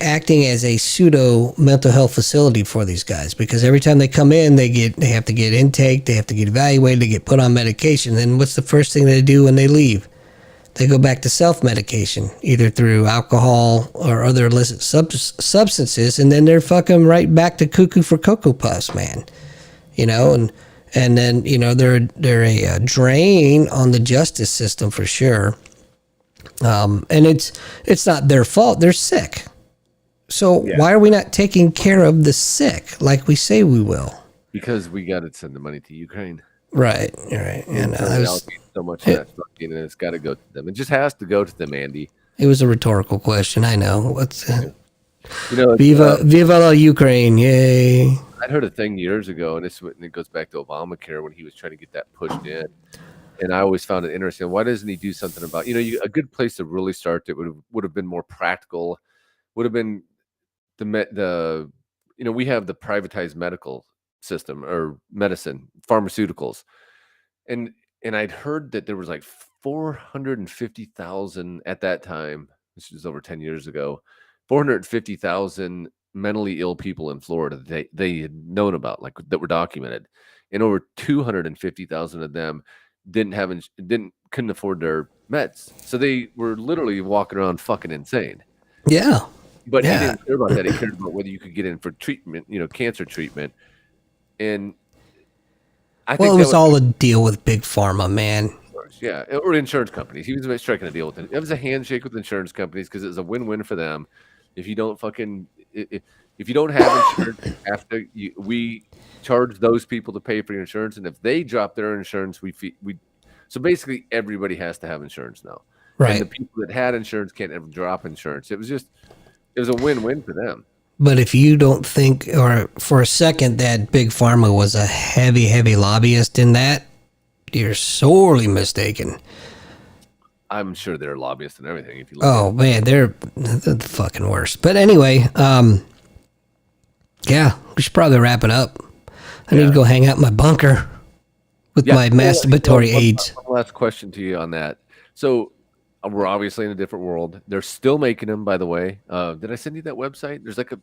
as a pseudo mental health facility for these guys, because every time they come in, they have to get intake, they have to get evaluated, they get put on medication. Then what's the first thing they do when they leave? They go back to self-medication, either through alcohol or other illicit substances, and then they're fucking right back to cuckoo for Cocoa Puffs, man. And then they're a drain on the justice system for sure. And it's not their fault. They're sick. So why are we not taking care of the sick like we say we will? Because we got to send the money to Ukraine. Right. You're right. And so much of that and it's got to go to them. It just has to go to them, Andy. It was a rhetorical question. I know. What's Viva la Ukraine! Yay! I'd heard a thing years ago, and it goes back to Obamacare when he was trying to get that pushed in. And I always found it interesting. Why doesn't he do something about, a good place to really start that would have been more practical, would have been we have the privatized medical system or medicine, pharmaceuticals. And I'd heard that there was like 450,000 at that time, this was over 10 years ago, 450,000 mentally ill people in Florida they had known about, like that were documented. And over 250,000 of them couldn't afford their meds. So they were literally walking around fucking insane. Yeah. But he didn't care about that. He cared about whether you could get in for treatment, cancer treatment. And I think it was all a deal with big pharma, man. Yeah, or insurance companies. He was striking a deal with it. It was a handshake with insurance companies because it was a win-win for them. If you don't if you don't have insurance, we charge those people to pay for your insurance, and if they drop their insurance, so basically everybody has to have insurance now. Right. And the people that had insurance can't ever drop insurance. It was a win-win for them. But if you don't think, or for a second, that Big Pharma was a heavy, heavy lobbyist in that, you're sorely mistaken. I'm sure they're lobbyists and everything. If you look man, they're the fucking worst. But anyway, we should probably wrap it up. I need to go hang out in my bunker with my masturbatory aids. One last question to you on that. So we're obviously in a different world. They're still making them, by the way. Did I send you that website? There's like a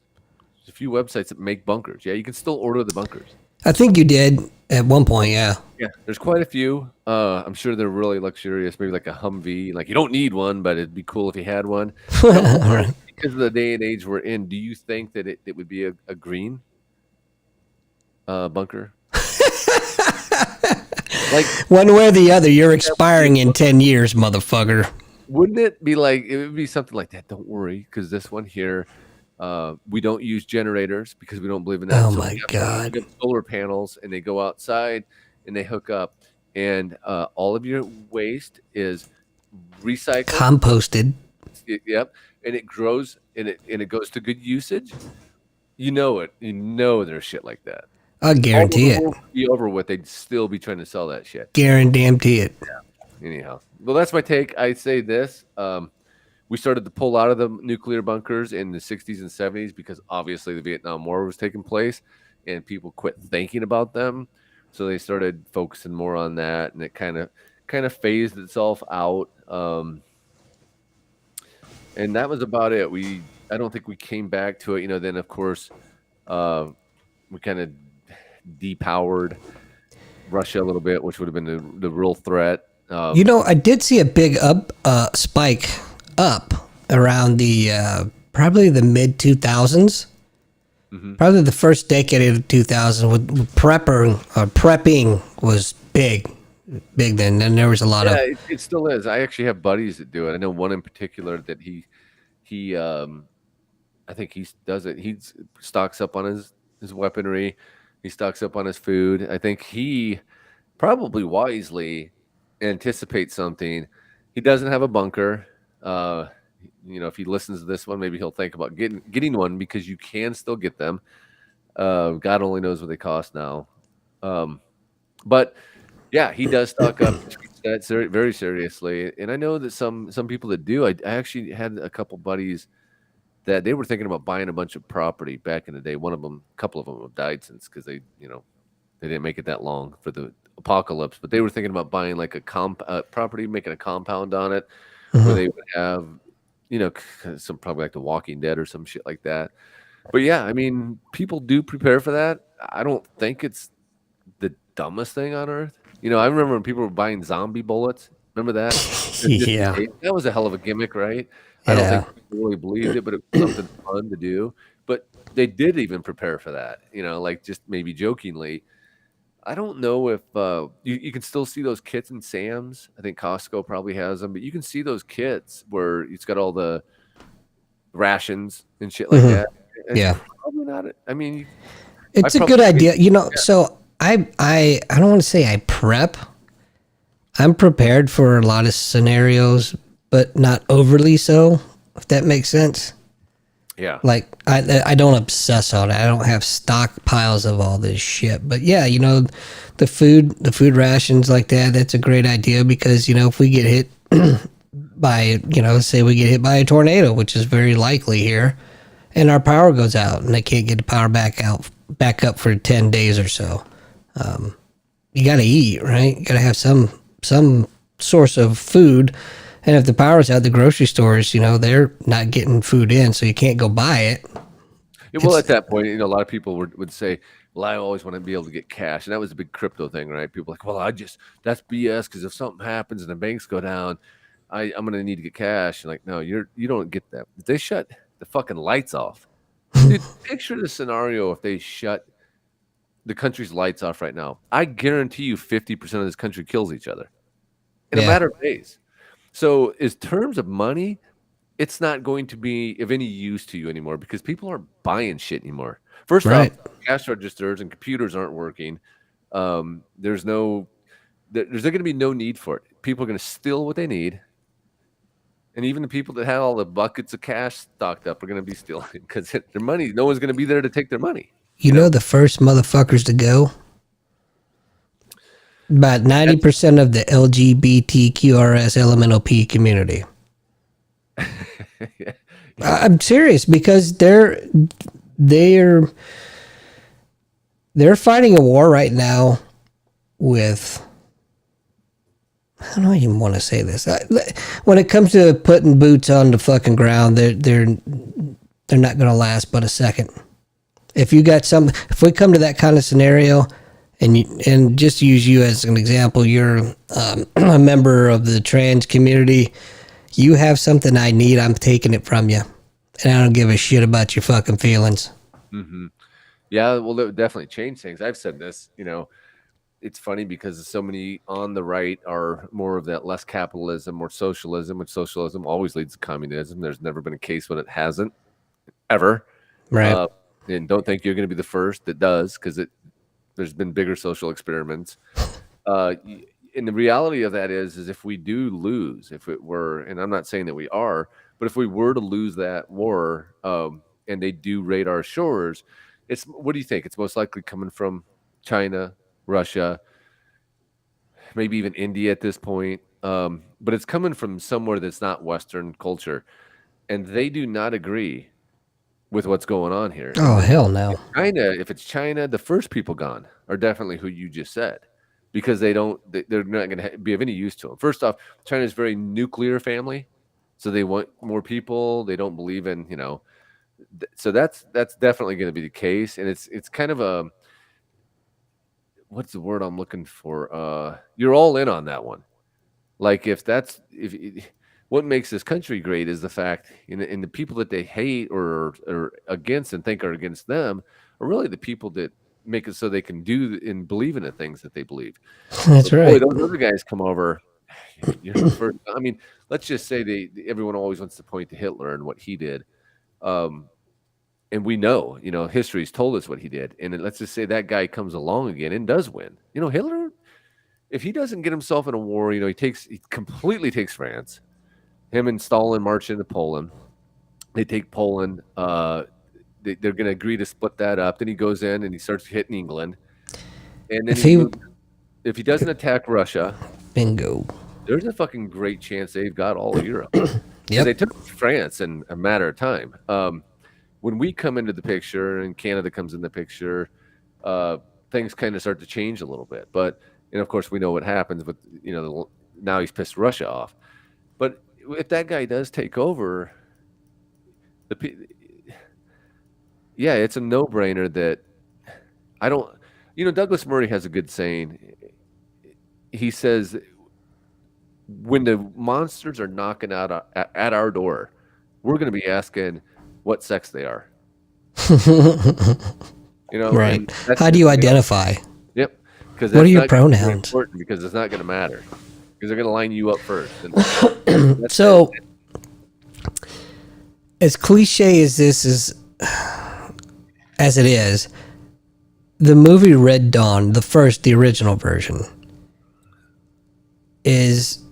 few websites that make bunkers. Yeah, you can still order the bunkers. I think you did at one point, yeah. Yeah, there's quite a few. I'm sure they're really luxurious, maybe like a Humvee. Like, you don't need one, but it'd be cool if you had one. Right. Because of the day and age we're in, do you think that it would be a green bunker? Like one way or the other, you're expiring in 10 years, motherfucker. Wouldn't it be like, it would be something like that? Don't worry, because this one here, we don't use generators because we don't believe in that. Oh, so my God. We have solar panels, and they go outside and they hook up. and all of your waste is recycled. Composted. Yep, and it grows and it goes to good usage. You know it. You know there's shit like that. I All of guarantee the it. world would be over with. They'd still be trying to sell that shit. Guarantee it. Anyhow, well, that's my take. I say this. We started to pull out of the nuclear bunkers in the 60s and 70s because obviously the Vietnam War was taking place and people quit thinking about them. So they started focusing more on that, and it kind of phased itself out. And that was about it. I don't think we came back to it. Then of course, we kind of depowered Russia a little bit, which would have been the real threat. I did see a big spike up around the probably the mid 2000s. Probably the first decade of 2000 with prepping was big then. And there was a lot Yeah, of it still is. I actually have buddies that do it. I know one in particular that he I think he does it. He stocks up on his weaponry. He stocks up on his food. I think he probably wisely anticipates something. He doesn't have a bunker. Uh, if he listens to this one, maybe he'll think about getting one because you can still get them. God only knows what they cost now. But yeah, he does stock up. Treats that very seriously, and I know that some people that do. I actually had a couple buddies that they were thinking about buying a bunch of property back in the day. A couple of them have died since because they didn't make it that long for the apocalypse. But they were thinking about buying like a property, making a compound on it, where they would have, some probably like The Walking Dead or some shit like that. But yeah, I mean, people do prepare for that. I don't think it's the dumbest thing on earth. I remember when people were buying zombie bullets. Remember that? yeah. That was a hell of a gimmick, right? I don't think Yeah. people really believed it, but it was something fun to do. But they did even prepare for that, like just maybe jokingly. I don't know if you can still see those kits in Sam's. I think Costco probably has them, but you can see those kits where it's got all the rations and shit like that. It's Yeah. probably not. I mean, It's a probably good idea. So I don't want to say I prep. I'm prepared for a lot of scenarios, but not overly so, if that makes sense. yeah. Like I don't obsess on it. I don't have stockpiles of all this shit. But yeah, the food rations like that, that's a great idea because, if we get hit by, say we get hit by a tornado, which is very likely here, and our power goes out and they can't get the power back up for 10 days or so. You got to eat, right? You got to have some source of food. And if the power's out, the grocery stores, they're not getting food in, so you can't go buy it. Yeah, well, at that point, a lot of people would say, "Well, I always want to be able to get cash," and that was a big crypto thing, right? People like, "Well, that's BS because if something happens and the banks go down, I'm going to need to get cash." And like, no, you don't get that. If they shut the fucking lights off, dude, picture the scenario if they shut the country's lights off right now. I guarantee you, 50% of this country kills each other in a Yeah. matter of days. So, in terms of money, it's not going to be of any use to you anymore because people aren't buying shit anymore. First Right. off, cash registers and computers aren't working. There's going to be no need for it. People are going to steal what they need, and even the people that have all the buckets of cash stocked up are going to be stealing because their money. No one's going to be there to take their money. You know the first motherfuckers to go? About 90% of the LGBTQRS LMNOP community. I'm serious because they're fighting a war right now with, I don't even want to say this. When it comes to putting boots on the fucking ground, they're not going to last but a second. If if we come to that kind of scenario, and just use you as an example, you're a member of the trans community. You have something I need, I'm taking it from you, and I don't give a shit about your fucking feelings. Mm-hmm. Yeah, well, that would definitely change things. I've said this, it's funny because so many on the right are more of that less capitalism, more socialism, which socialism always leads to communism. There's never been a case when it hasn't, ever. Right. And don't think you're going to be the first that does because there's been bigger social experiments. and the reality of that is if we do lose, if it were, and I'm not saying that we are, but if we were to lose that war, and they do raid our shores, it's what do you think? It's most likely coming from China, Russia, maybe even India at this point. But it's coming from somewhere that's not Western culture, and they do not agree with what's going on here. And Oh, hell no. If it's China, the first people gone are definitely who you just said, because they're not going to be of any use to them. First off, China's very nuclear family, so they want more people. They don't believe in, so that's definitely going to be the case, and it's kind of a what's the word I'm looking for? You're all in on that one. Like if what makes this country great is the fact, and the people that they hate or against and think are against them are really the people that make it so they can do and believe in the things that they believe. That's But boy, right. those other guys come over. First, I mean, let's just say everyone always wants to point to Hitler and what he did. Um, and we know, history's told us what he did. And then let's just say that guy comes along again and does win. Hitler, if he doesn't get himself in a war, he completely takes France. Him and Stalin march into Poland. They take Poland. They're going to agree to split that up. Then he goes in and he starts hitting England. And then If he if he doesn't attack Russia, bingo. there's a fucking great chance they've got all of Europe. Because Yep. they took France in a matter of time. When we come into the picture and Canada comes in the picture, things kind of start to change a little bit. But and of course we know what happens with now he's pissed Russia off. But if that guy does take over, yeah, it's a no-brainer that I don't. Douglas Murray has a good saying. He says, "When the monsters are knocking out at our door, we're going to be asking what sex they are." Right. And that's How do you identify? Yep. Because What are your not gonna be very pronouns? important because it's not going to matter because they're going to line you up first. And So, as cliche as this is, as it is, the movie Red Dawn, the original version, is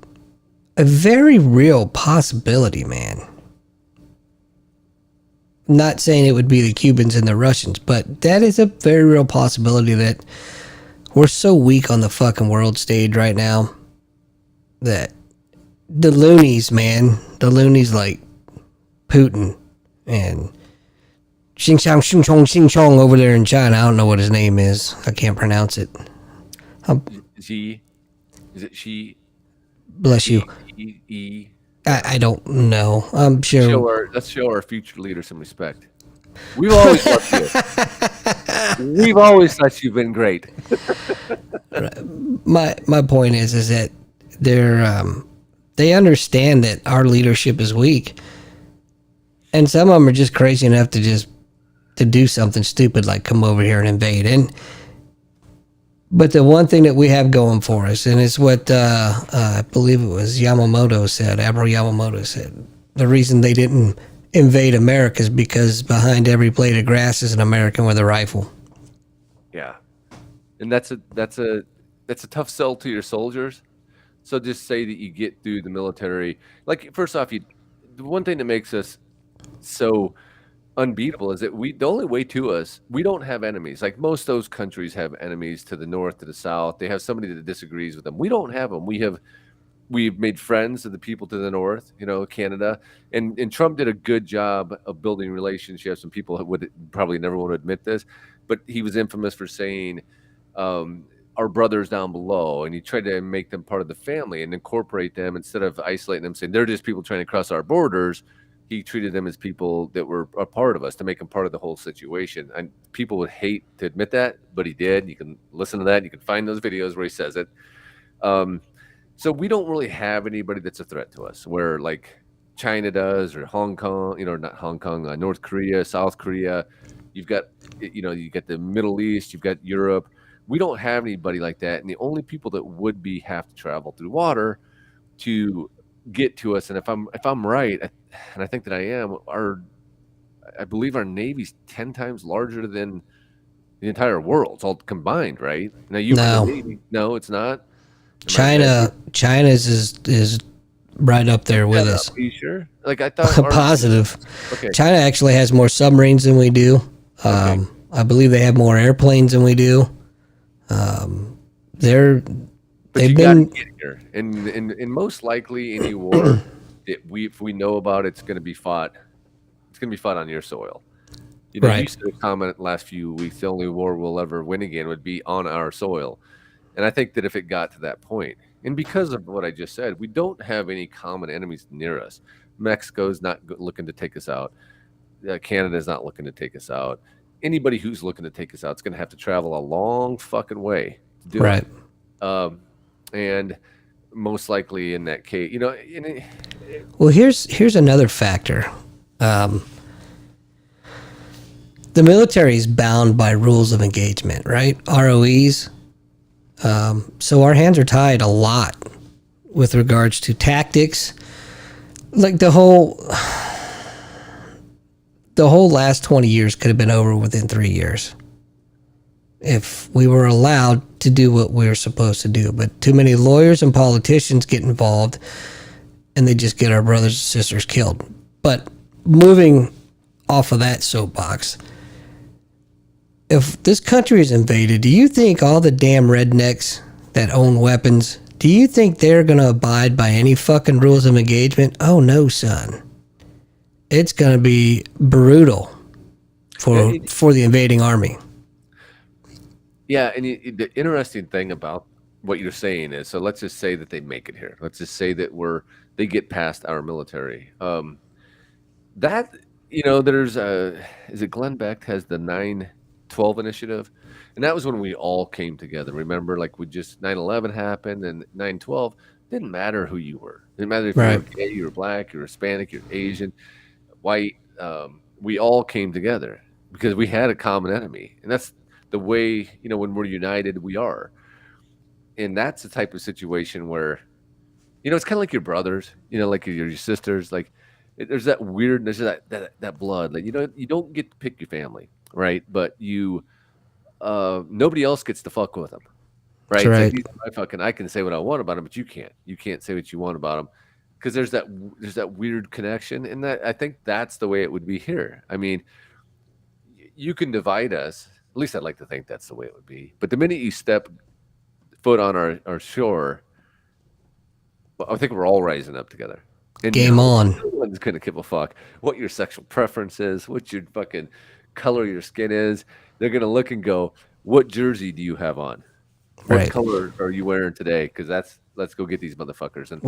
a very real possibility, man. Not saying it would be the Cubans and the Russians, but that is a very real possibility that we're so weak on the fucking world stage right now that the loonies, man, like Putin and Xing Chong over there in China. I don't know what his name is. I can't pronounce it. is it she? Bless you. E. I don't know. I'm sure. Let's show our future leader some respect. We've always loved you. We've always thought you've been great. My point is that they understand that our leadership is weak, and some of them are just crazy enough to do something stupid like come over here and invade. But the one thing that we have going for us, and it's what I believe it was Admiral Yamamoto said, the reason they didn't invade America is because behind every blade of grass is an American with a rifle. Yeah, and that's a tough sell to your soldiers. So just say that you get through the military. Like first off, the one thing that makes us so unbeatable is that the only way to us, we don't have enemies. Like most of those countries have enemies to the north, to the south. They have somebody that disagrees with them. We don't have them. We've made friends of the people to the north, Canada, and Trump did a good job of building relationships. And people would probably never want to admit this, but he was infamous for saying our brothers down below, and he tried to make them part of the family and incorporate them instead of isolating them, saying they're just people trying to cross our borders. He treated them as people that were a part of us to make them part of the whole situation. And people would hate to admit that, but he did. You can listen to that. You can find those videos where he says it. So we don't really have anybody that's a threat to us, where like China does, or Hong Kong, not Hong Kong, North Korea, South Korea. You've got, you got the Middle East, you've got Europe. We don't have anybody like that. And the only people that would have to travel through water to get to us, and if I'm right, and I think that I am, I believe our Navy's 10 times larger than the entire world. It's all combined, right? Now you No. Navy. No, it's not. China's is right up there with us. Are you sure? Like I thought. Positive. Okay. China actually has more submarines than we do. I believe they have more airplanes than we do. They've But you been got to get here, and most likely any war that if we know about, it's going to be fought. It's going to be fought on your soil. You know, you right. said a comment last few weeks. The only war we'll ever win again would be on our soil, and I think that if it got to that point, and because of what I just said, we don't have any common enemies near us. Mexico's not looking to take us out. Canada's not looking to take us out. Anybody who's looking to take us out is going to have to travel a long fucking way to do Right. it. And most likely in that case, you know, Well, here's another factor. The military is bound by rules of engagement, right? ROEs. So our hands are tied a lot with regards to tactics. Like the whole last 20 years could have been over within 3 years if we were allowed to do what we were supposed to do. But too many lawyers and politicians get involved and they just get our brothers and sisters killed. But moving off of that soapbox, if this country is invaded, do you think all the damn rednecks that own weapons, do you think they're going to abide by any fucking rules of engagement? Oh no, son. It's going to be brutal for the invading army. Yeah, and the interesting thing about what you're saying is, so let's just say that they make it here. Let's just say that they get past our military. That, you know, there's is it Glenn Beck has the 9/12 initiative, and that was when we all came together. Remember, like 9/11 happened, and 9/12 didn't matter who you were. It didn't matter if you were gay, you were black, you were Hispanic, you're Asian, white. We all came together because we had a common enemy, and that's the way, you know, when we're united, we are. And that's the type of situation where, you know, it's kind of like your brothers, you know, like your sisters, like there's that weirdness, that blood. Like, you know, you don't get to pick your family, right? But nobody else gets to fuck with them, right? That's right. It's like, I can say what I want about them, but you can't. You can't say what you want about them because there's that weird connection, and that I think that's the way it would be here. I mean, you can divide us. At least I'd like to think that's the way it would be. But the minute you step foot on our shore, I think we're all rising up together. And Game on. No one's gonna give a fuck what your sexual preference is, what your fucking color of your skin is. They're gonna look and go, "What jersey do you have on? What color are you wearing today?" Because let's go get these motherfuckers. And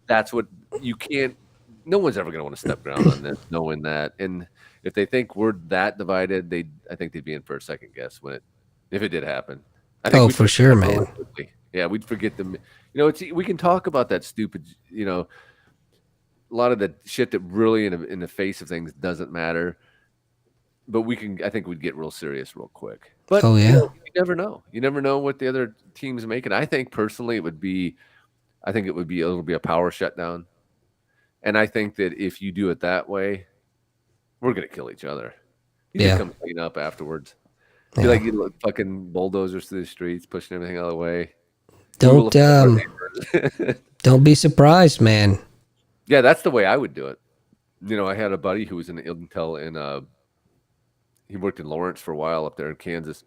that's what you can't. No one's ever gonna want to step ground on this, knowing that. And if they think we're that divided, I think they'd be in for a second guess if it did happen. I think for sure, man. Yeah, we'd forget them. You know, we can talk about that stupid, you know, a lot of the shit that really in the face of things doesn't matter. But I think we'd get real serious real quick. But you know, you never know. You never know what the other team's making. I think personally it'll be a power shutdown. And I think that if you do it that way, we're gonna kill each other. You just come clean up afterwards. Be like you fucking bulldozers through the streets, pushing everything out of the way. Don't be surprised, man. Yeah, that's the way I would do it. You know, I had a buddy who was in Intel, and he worked in Lawrence for a while up there in Kansas,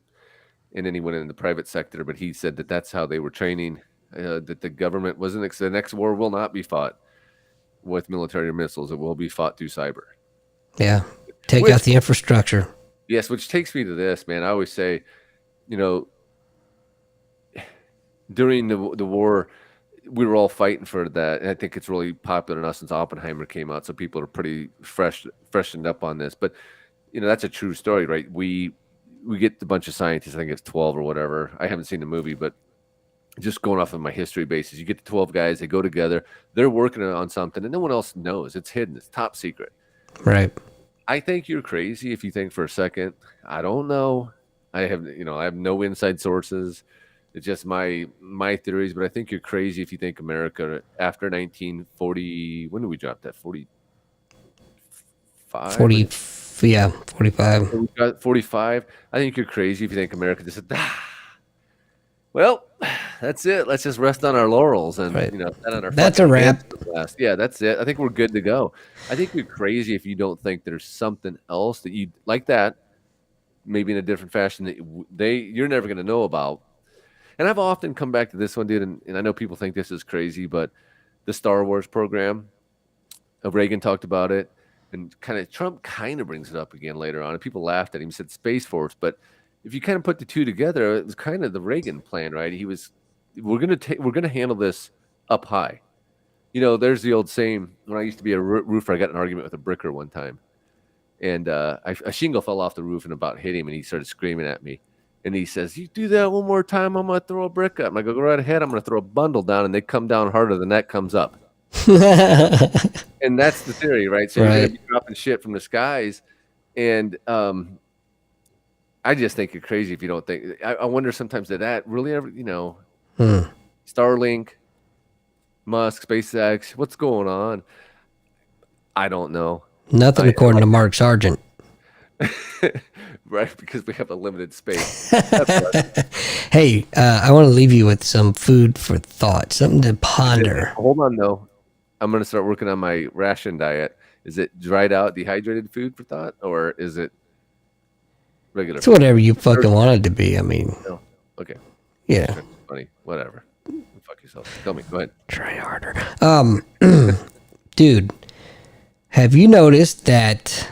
and then he went in the private sector. But he said that that's how they were training. That the government wasn't. The next war will not be fought with military missiles. It will be fought through cyber. Yeah, take out the infrastructure. Yes, which takes me to this, man. I always say, you know, during the war, we were all fighting for that, and I think it's really popular now since Oppenheimer came out, so people are pretty freshened up on this. But you know, that's a true story, right? We get a bunch of scientists. I think it's 12 or whatever. I haven't seen the movie, but just going off of my history basis, you get the 12 guys. They go together. They're working on something, and no one else knows. It's hidden. It's top secret. Right. I think you're crazy if you think for a second. I don't know. I have no inside sources. It's just my theories, but I think you're crazy if you think America after 1940. When did we drop that? 45. 40. Yeah, 45. We got 45. I think you're crazy if you think America just said, well, that's it. Let's just rest on our laurels and Right. set on our That's a fucking wrap. hands at last. Yeah, that's it. I think we're good to go. I think you're crazy if you don't think there's something else that you like that, maybe in a different fashion that you're never going to know about. And I've often come back to this one, dude, and I know people think this is crazy, but the Star Wars program, Reagan talked about it, and Trump kind of brings it up again later on, and people laughed at him. He said Space Force, but if you kind of put the two together, it was kind of the Reagan plan, right? We're gonna handle this up high. There's the old saying. When I used to be a roofer, I got in an argument with a bricker one time, and a shingle fell off the roof and about hit him, and he started screaming at me. And he says, "You do that one more time, I'm gonna throw a brick up." And I go right ahead. I'm gonna throw a bundle down, and they come down harder than that comes up. And that's the theory, right? So you're gonna be dropping shit from the skies, and I just think you're crazy if you don't think. I wonder sometimes that really ever, Starlink, Musk, SpaceX, what's going on? I don't know. Nothing according to Mark Sargent. Right, because we have a limited space. Hey, I want to leave you with some food for thought, something to ponder. Hold on, though. I'm going to start working on my ration diet. Is it dried out, dehydrated food for thought, or is it regular? It's whatever you fucking want it to be. I mean, no. Okay. Yeah. Funny. Whatever. Fuck yourself. Tell me. Go ahead. Try harder. Dude, have you noticed that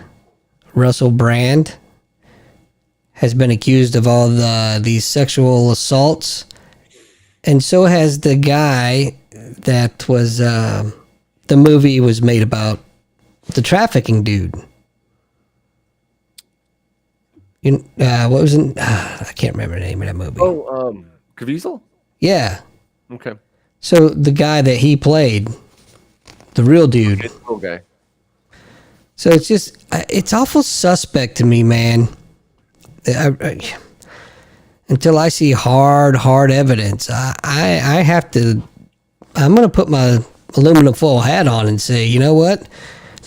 Russell Brand has been accused of all these sexual assaults? And so has the guy that was the movie was made about, the trafficking dude. What was it? I can't remember the name of that movie. Oh, Caviezel? Yeah. Okay. So the guy that he played, the real dude. Okay. So it's awful suspect to me, man. Until I see hard evidence, I have to. I'm gonna put my aluminum foil hat on and say, you know what?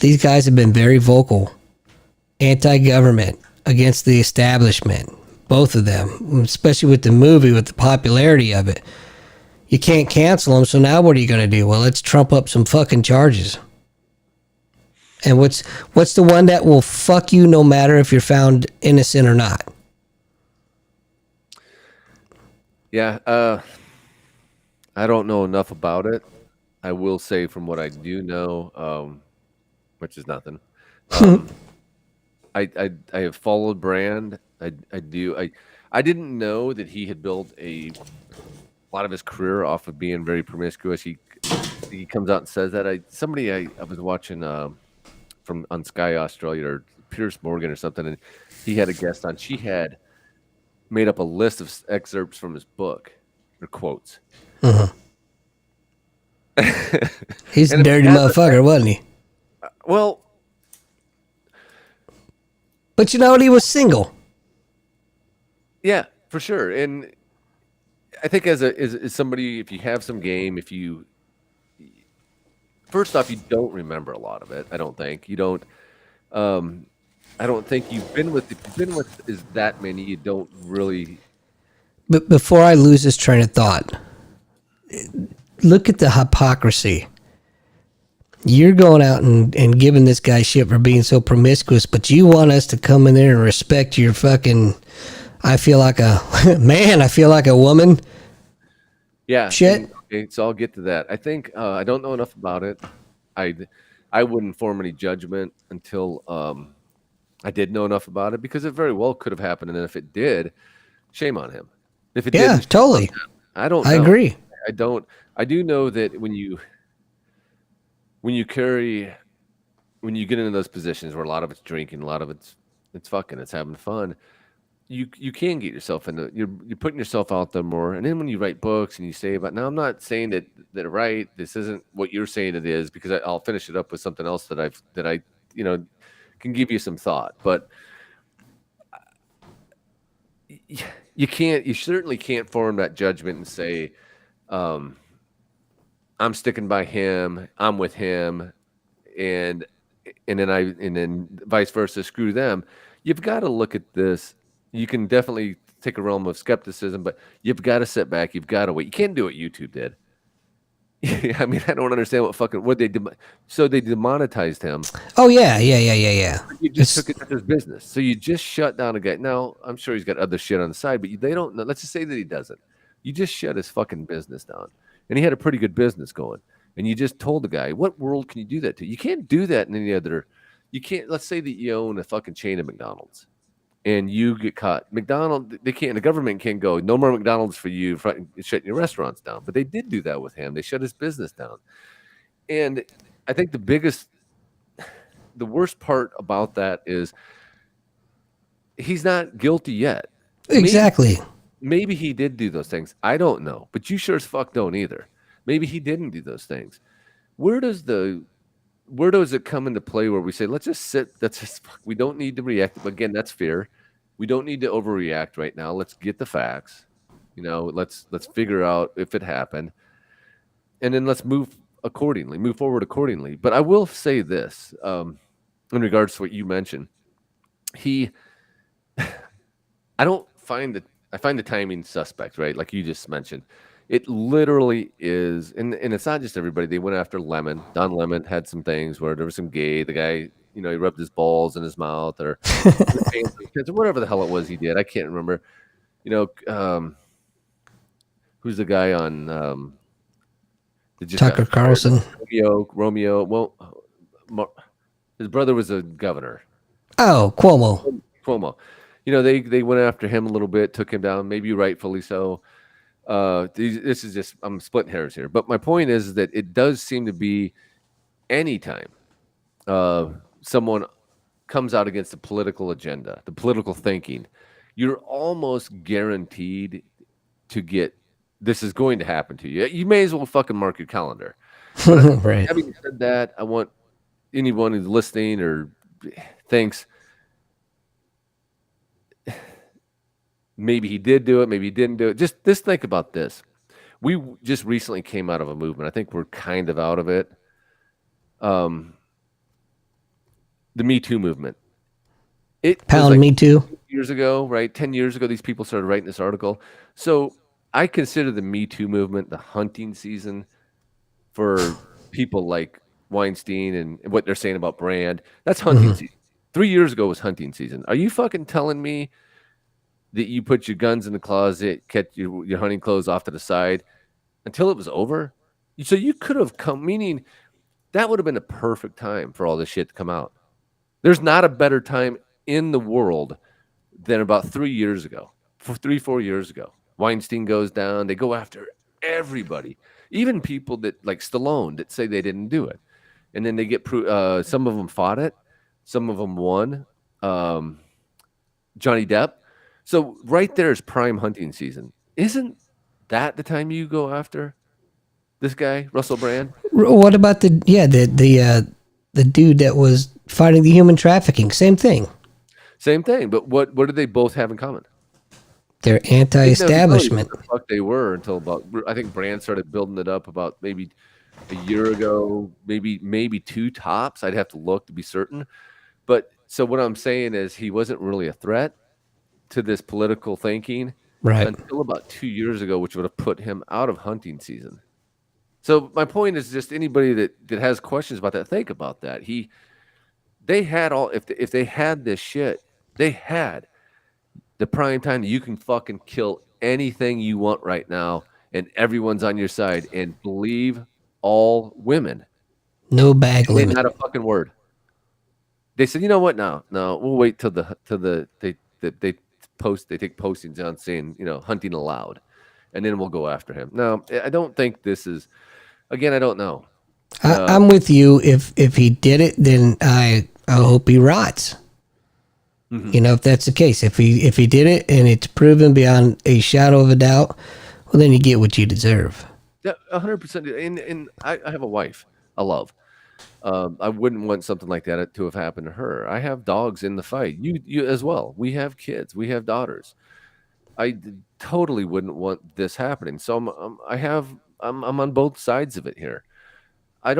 These guys have been very vocal, anti-government, against the establishment. Both of them, especially with the movie, with the popularity of it. You can't cancel them, so now what are you gonna do? Well, let's trump up some fucking charges. And what's the one that will fuck you no matter if you're found innocent or not? Yeah, I don't know enough about it. I will say from what I do know, which is nothing. I have followed Brand. I didn't know that he had built a lot of his career off of being very promiscuous. He comes out and says that. I was watching on Sky Australia or Piers Morgan or something, and he had a guest on. She had made up a list of excerpts from his book or quotes. He's a dirty motherfucker, wasn't he? Well, but you know what? He was single. Yeah, for sure. And I think as somebody, if you have some game, first off, you don't remember a lot of it. I don't think you don't. I don't think if you've been with is that many, you don't really. But before I lose this train of thought, look at the hypocrisy. You're going out and giving this guy shit for being so promiscuous, but you want us to come in there and respect your fucking, I feel like a man, I feel like a woman. Yeah. Shit. Okay, so I'll get to that. I think I don't know enough about it. I wouldn't form any judgment until I did know enough about it, because it very well could have happened, and if it did, shame on him. If it didn't, totally. I don't know. I agree. I don't. I do know that when you get into those positions where a lot of it's drinking, a lot of it's fucking, it's having fun, you can get yourself into, you're putting yourself out there more. And then when you write books and you say about, now I'm not saying that right, this isn't what you're saying it is, because I'll finish it up with something else that I can give you some thought. But you certainly can't form that judgment and say, I'm sticking by him, I'm with him, and then vice versa, screw them. You've got to look at this. You can definitely take a realm of skepticism, but you've got to sit back. You've got to wait. You can't do what YouTube did. I mean, I don't understand what they did. So they demonetized him. Oh yeah. You just took it as his business. So you just shut down a guy. Now, I'm sure he's got other shit on the side, but they don't know. Let's just say that he doesn't. You just shut his fucking business down. And he had a pretty good business going. And you just told the guy, what world can you do that to? You can't do that in any other. You can't. Let's say that you own a fucking chain of McDonald's and you get caught. McDonald's, they can't, the government can't go, no more McDonald's for you, shutting your restaurants down. But they did do that with him. They shut his business down. And I think the worst part about that is he's not guilty yet. Exactly. Maybe he did do those things. I don't know, but you sure as fuck don't either. Maybe he didn't do those things. Where does it come into play where we say, let's just sit, we don't need to react. Again, that's fear. We don't need to overreact right now. Let's get the facts. Let's figure out if it happened. And then let's move forward accordingly. But I will say this, in regards to what you mentioned, I find the timing suspect, right? Like you just mentioned. It literally is, and it's not just everybody. They went after Lemon. Don Lemon had some things where there was some gay. The guy, he rubbed his balls in his mouth or whatever the hell it was he did. I can't remember. Who's the guy on Tucker Carlson? Romeo. Well, his brother was a governor. Oh, Cuomo. They went after him a little bit, took him down, maybe rightfully so. This is just, I'm splitting hairs here, but my point is that it does seem to be anytime someone comes out against the political agenda, the political thinking, you're almost guaranteed to get, this is going to happen to you. You may as well fucking mark your calendar. Right. Having said that, I want anyone who's listening or thinks maybe he did do it, maybe he didn't do it. Just think about this. We just recently came out of a movement. I think we're kind of out of it. The Me Too movement. Me Too. Years ago, right? 10 years ago, these people started writing this article. So I consider the Me Too movement the hunting season for people like Weinstein and what they're saying about Brand. That's hunting season. 3 years ago was hunting season. Are you fucking telling me that you put your guns in the closet, kept your hunting clothes off to the side until it was over? So you could have come, meaning that would have been a perfect time for all this shit to come out. There's not a better time in the world than about 3 years ago, 4 years ago. Weinstein goes down. They go after everybody, even people that like Stallone that say they didn't do it. And then they get some of them fought it. Some of them won. Johnny Depp. So right there is prime hunting season. Isn't that the time you go after this guy, Russell Brand? What about the dude that was fighting the human trafficking? Same thing. Same thing. But what do they both have in common? They're anti-establishment. What the fuck they were until about, I think Brand started building it up about maybe a year ago, maybe two tops. I'd have to look to be certain. But so what I'm saying is he wasn't really a threat to this political thinking until about 2 years ago, which would have put him out of hunting season. So my point is just anybody that has questions about that, think about that. They had all, if they had this shit, they had the prime time that you can fucking kill anything you want right now and everyone's on your side and believe all women. No bag limit. Not a fucking word. They said, you know what? No, we'll wait till they take postings on saying, hunting allowed, and then we'll go after him. No, I don't think this is. Again, I don't know. I'm with you. If he did it, then I hope he rots. Mm-hmm. If that's the case, if he did it and it's proven beyond a shadow of a doubt, well, then you get what you deserve. Yeah, 100%. And I have a wife, I love. I wouldn't want something like that to have happened to her. I have dogs in the fight. You as well. We have kids. We have daughters. I totally wouldn't want this happening. So I'm on both sides of it here. I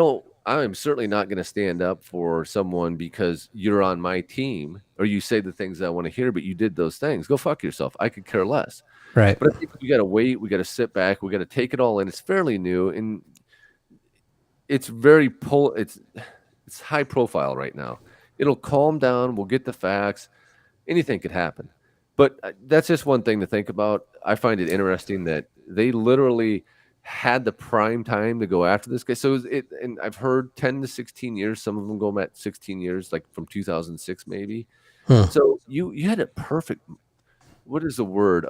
I'm certainly not going to stand up for someone because you're on my team or you say the things I want to hear, but you did those things. Go fuck yourself. I could care less. Right. But I think we got to wait. We got to sit back. We got to take it all in. It's fairly new, and it's very it's high profile right now. It'll calm down. We'll get the facts. Anything could happen. But that's just one thing to think about. I find it interesting that they literally had the prime time to go after this guy. So and I've heard 10 to 16 years. Some of them go at 16 years, like from 2006 maybe. So you had a perfect. What is the word?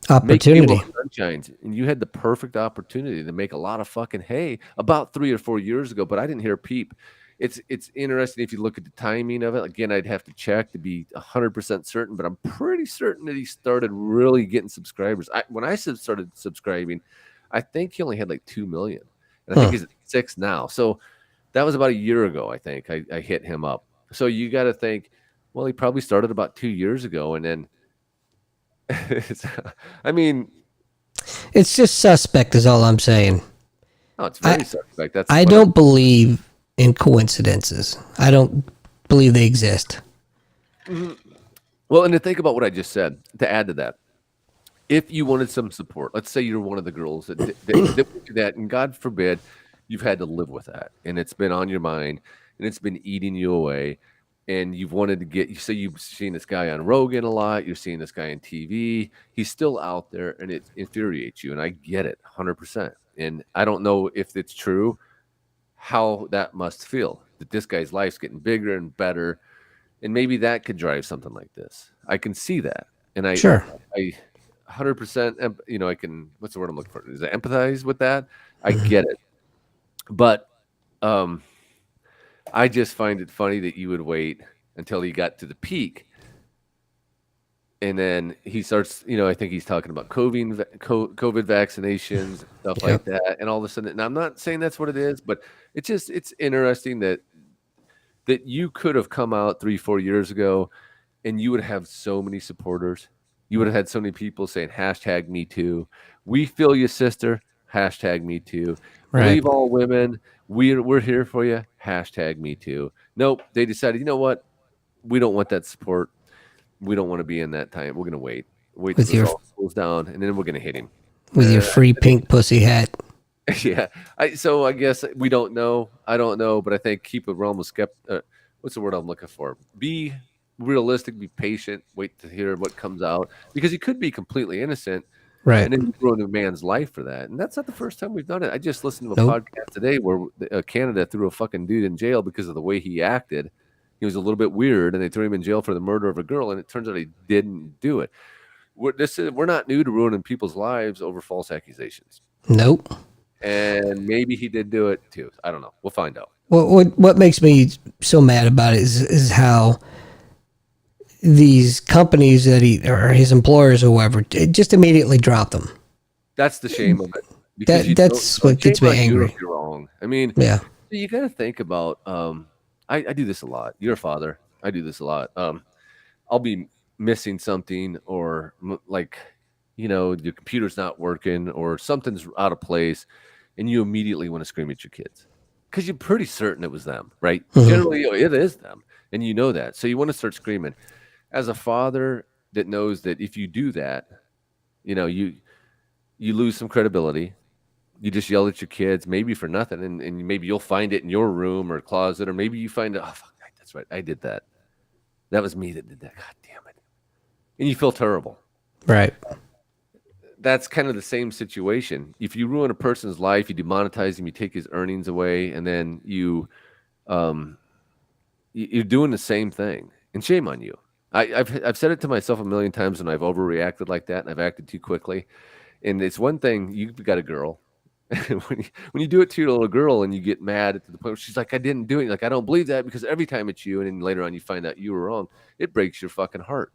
Opportunity. Make sunshines, and you had the perfect opportunity to make a lot of fucking hay about 3 or 4 years ago. But I didn't hear a peep. It's interesting if you look at the timing of it. Again, I'd have to check to be 100% certain, but I'm pretty certain that he started really getting subscribers. When I started subscribing, I think he only had like 2 million, and I think he's at 6 now. So that was about a year ago. I think I hit him up. So you got to think, well, he probably started about 2 years ago, and then I mean, it's just suspect, is all I'm saying. oh, it's very suspect. That's I don't believe in coincidences. I don't believe they exist. Well, and to think about what I just said, to add to that, if you wanted some support, let's say you're one of the girls that did that, and God forbid, you've had to live with that, and it's been on your mind, and it's been eating you away, and you've wanted to get, you say you've seen this guy on Rogan a lot, you're seeing this guy on TV, he's still out there, and it infuriates you, and I get it 100%. And I don't know if it's true, how that must feel, that this guy's life's getting bigger and better, and maybe that could drive something like this. I can see that, and I 100%, I can, what's the word I'm looking for? Is it empathize with that? I get it, but I just find it funny that you would wait until he got to the peak, and then he starts, I think he's talking about COVID vaccinations, stuff like that, and all of a sudden, and I'm not saying that's what it is, but it's interesting that you could have come out 3-4 years ago, and you would have so many supporters. You would have had so many people saying hashtag me too. We feel you, sister. Hashtag me too. Right. Believe all women. We're here for you. Hashtag me too. Nope. They decided, you know what? We don't want that support. We don't want to be in that time. We're gonna wait till this all cools down, and then we're gonna hit him with your free pink pussy hat. Yeah. So I guess we don't know. I don't know, but I think keep a realm of what's the word I'm looking for? Be realistic, be patient, wait to hear what comes out, because he could be completely innocent, right? And then you ruin a man's life for that. And that's not the first time we've done it. I just listened to a podcast today where Canada threw a fucking dude in jail because of the way he acted. He was a little bit weird, and they threw him in jail for the murder of a girl, and it turns out he didn't do it. We're not new to ruining people's lives over false accusations. Nope. And maybe he did do it too. I don't know. We'll find out. What makes me so mad about it is how these companies that or his employers or whoever just immediately drop them. That's the shame of it. That's what gets me angry. If you're wrong. I mean, yeah. You got to think about. I do this a lot. You're a father. I do this a lot. I'll be missing something, or like, your computer's not working, or something's out of place, and you immediately want to scream at your kids because you're pretty certain it was them, right? Mm-hmm. Generally, it is them, and you know that, so you want to start screaming. As a father that knows that if you do that, you lose some credibility. You just yell at your kids, maybe for nothing, and maybe you'll find it in your room or closet, or maybe you find it, oh, fuck, that's right, I did that. That was me that did that. God damn it. And you feel terrible. Right. That's kind of the same situation. If you ruin a person's life, you demonetize him, you take his earnings away, and then you're doing the same thing. And shame on you. I've said it to myself a million times when I've overreacted like that, and I've acted too quickly. And it's one thing, you've got a girl. when you do it to your little girl and you get mad to the point where she's like, I didn't do it. Like, I don't believe that because every time it's you, and then later on you find out you were wrong, it breaks your fucking heart.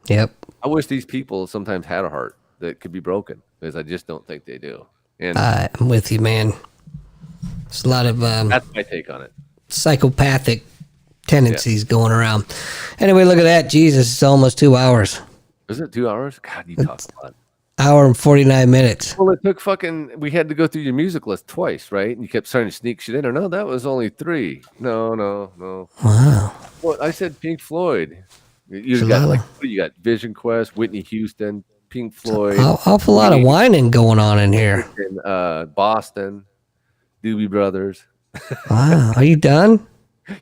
Yep. I wish these people sometimes had a heart that could be broken, because I just don't think they do. And I'm with you, man. There's a lot of that's my take on it. Psychopathic tendencies going around. Anyway, look at that. Jesus, it's almost 2 hours. Is it 2 hours? God, you talk a lot. hour and 49 minutes. Well, it took fucking. We had to go through your music list twice, right? And you kept starting to sneak shit in. Or no, that was only 3. No. Wow. Well, I said Pink Floyd. It's a You got lot like of- you got Vision Quest, Whitney Houston, Pink Floyd, awful lot of whining going on in here. and Boston, Doobie Brothers. Wow. Are you done?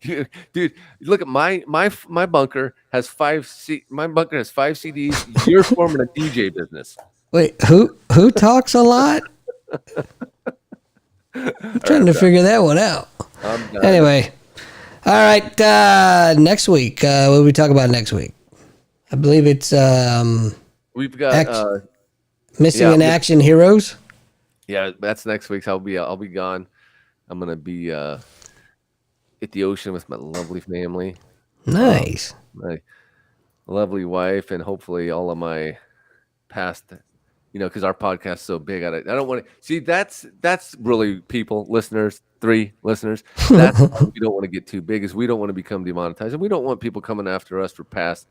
Dude, look at my bunker has 5 my bunker has 5 CDs. You're forming a DJ business. Wait, who talks a lot? I'm trying to figure that one out. I'm done. Anyway, all right. Next week, what do we talk about next week? I believe it's We've got missing in action heroes. yeah, that's next week's. I'll be gone. I'm gonna be at the ocean with my lovely family. Nice. My lovely wife, and hopefully all of my past, because our podcast's so big. I don't want to see that's really people, listeners, 3 listeners. That's why we don't want to get too big, is we don't want to become demonetized, and we don't want people coming after us for past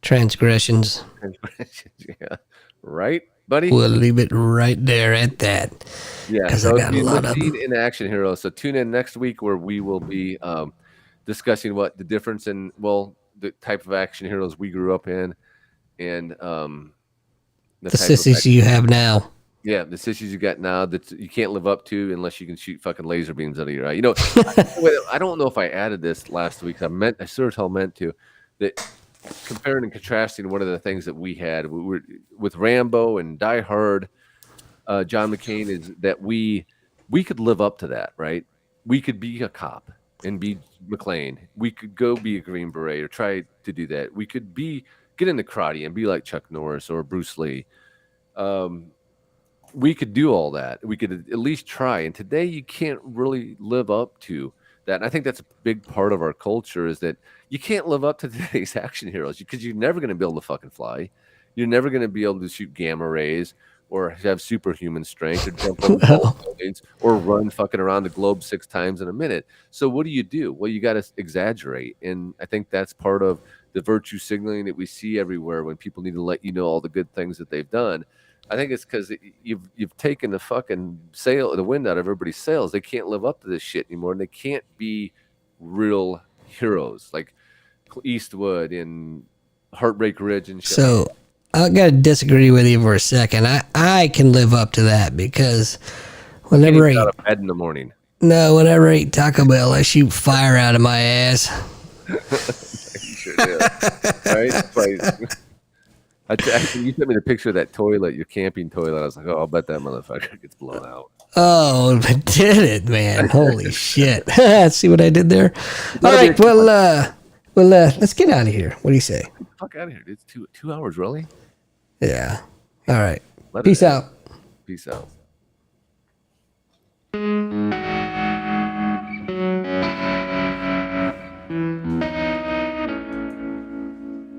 Transgressions. yeah, right, buddy. We'll leave it right there at that. Yeah, 'Cause so I got a lot of them. in action heroes. So tune in next week where we will be discussing what the difference in the type of action heroes we grew up in, and The type of sissies you have now. yeah, the sissies you got now that you can't live up to unless you can shoot fucking laser beams out of your eye. I don't know if I added this last week. I sure as hell meant to. That comparing and contrasting one of the things that we had with Rambo and Die Hard, John McCain, is that we could live up to that, right? We could be a cop and be McClane. We could go be a Green Beret or try to do that. We could get into karate and be like Chuck Norris or Bruce Lee. We could do all that. We could at least try. And today you can't really live up to that. And I think that's a big part of our culture, is that you can't live up to today's action heroes because you're never going to be able to fucking fly. You're never going to be able to shoot gamma rays or have superhuman strength or jump over buildings or run fucking around the globe 6 times in a minute. So what do? Well, you got to exaggerate. And I think that's part of the virtue signaling that we see everywhere when people need to let you know all the good things that they've done. I think it's because you've taken the fucking the wind out of everybody's sails. They can't live up to this shit anymore, and they can't be real heroes like Eastwood and Heartbreak Ridge and shit. So I gotta disagree with you for a second. I can live up to that because whenever Getting out of bed in the morning. whenever I eat Taco Bell, I shoot fire out of my ass. Sure do. Right? You sent me the picture of that toilet, your camping toilet. I was like, oh, I'll bet that motherfucker gets blown out. Oh, I did it, man! Holy shit! See what I did there? All right, well, let's get out of here. What do you say? Get the fuck out of here. It's 2 hours, really? Yeah. All right. Let it Peace end. out. Peace out.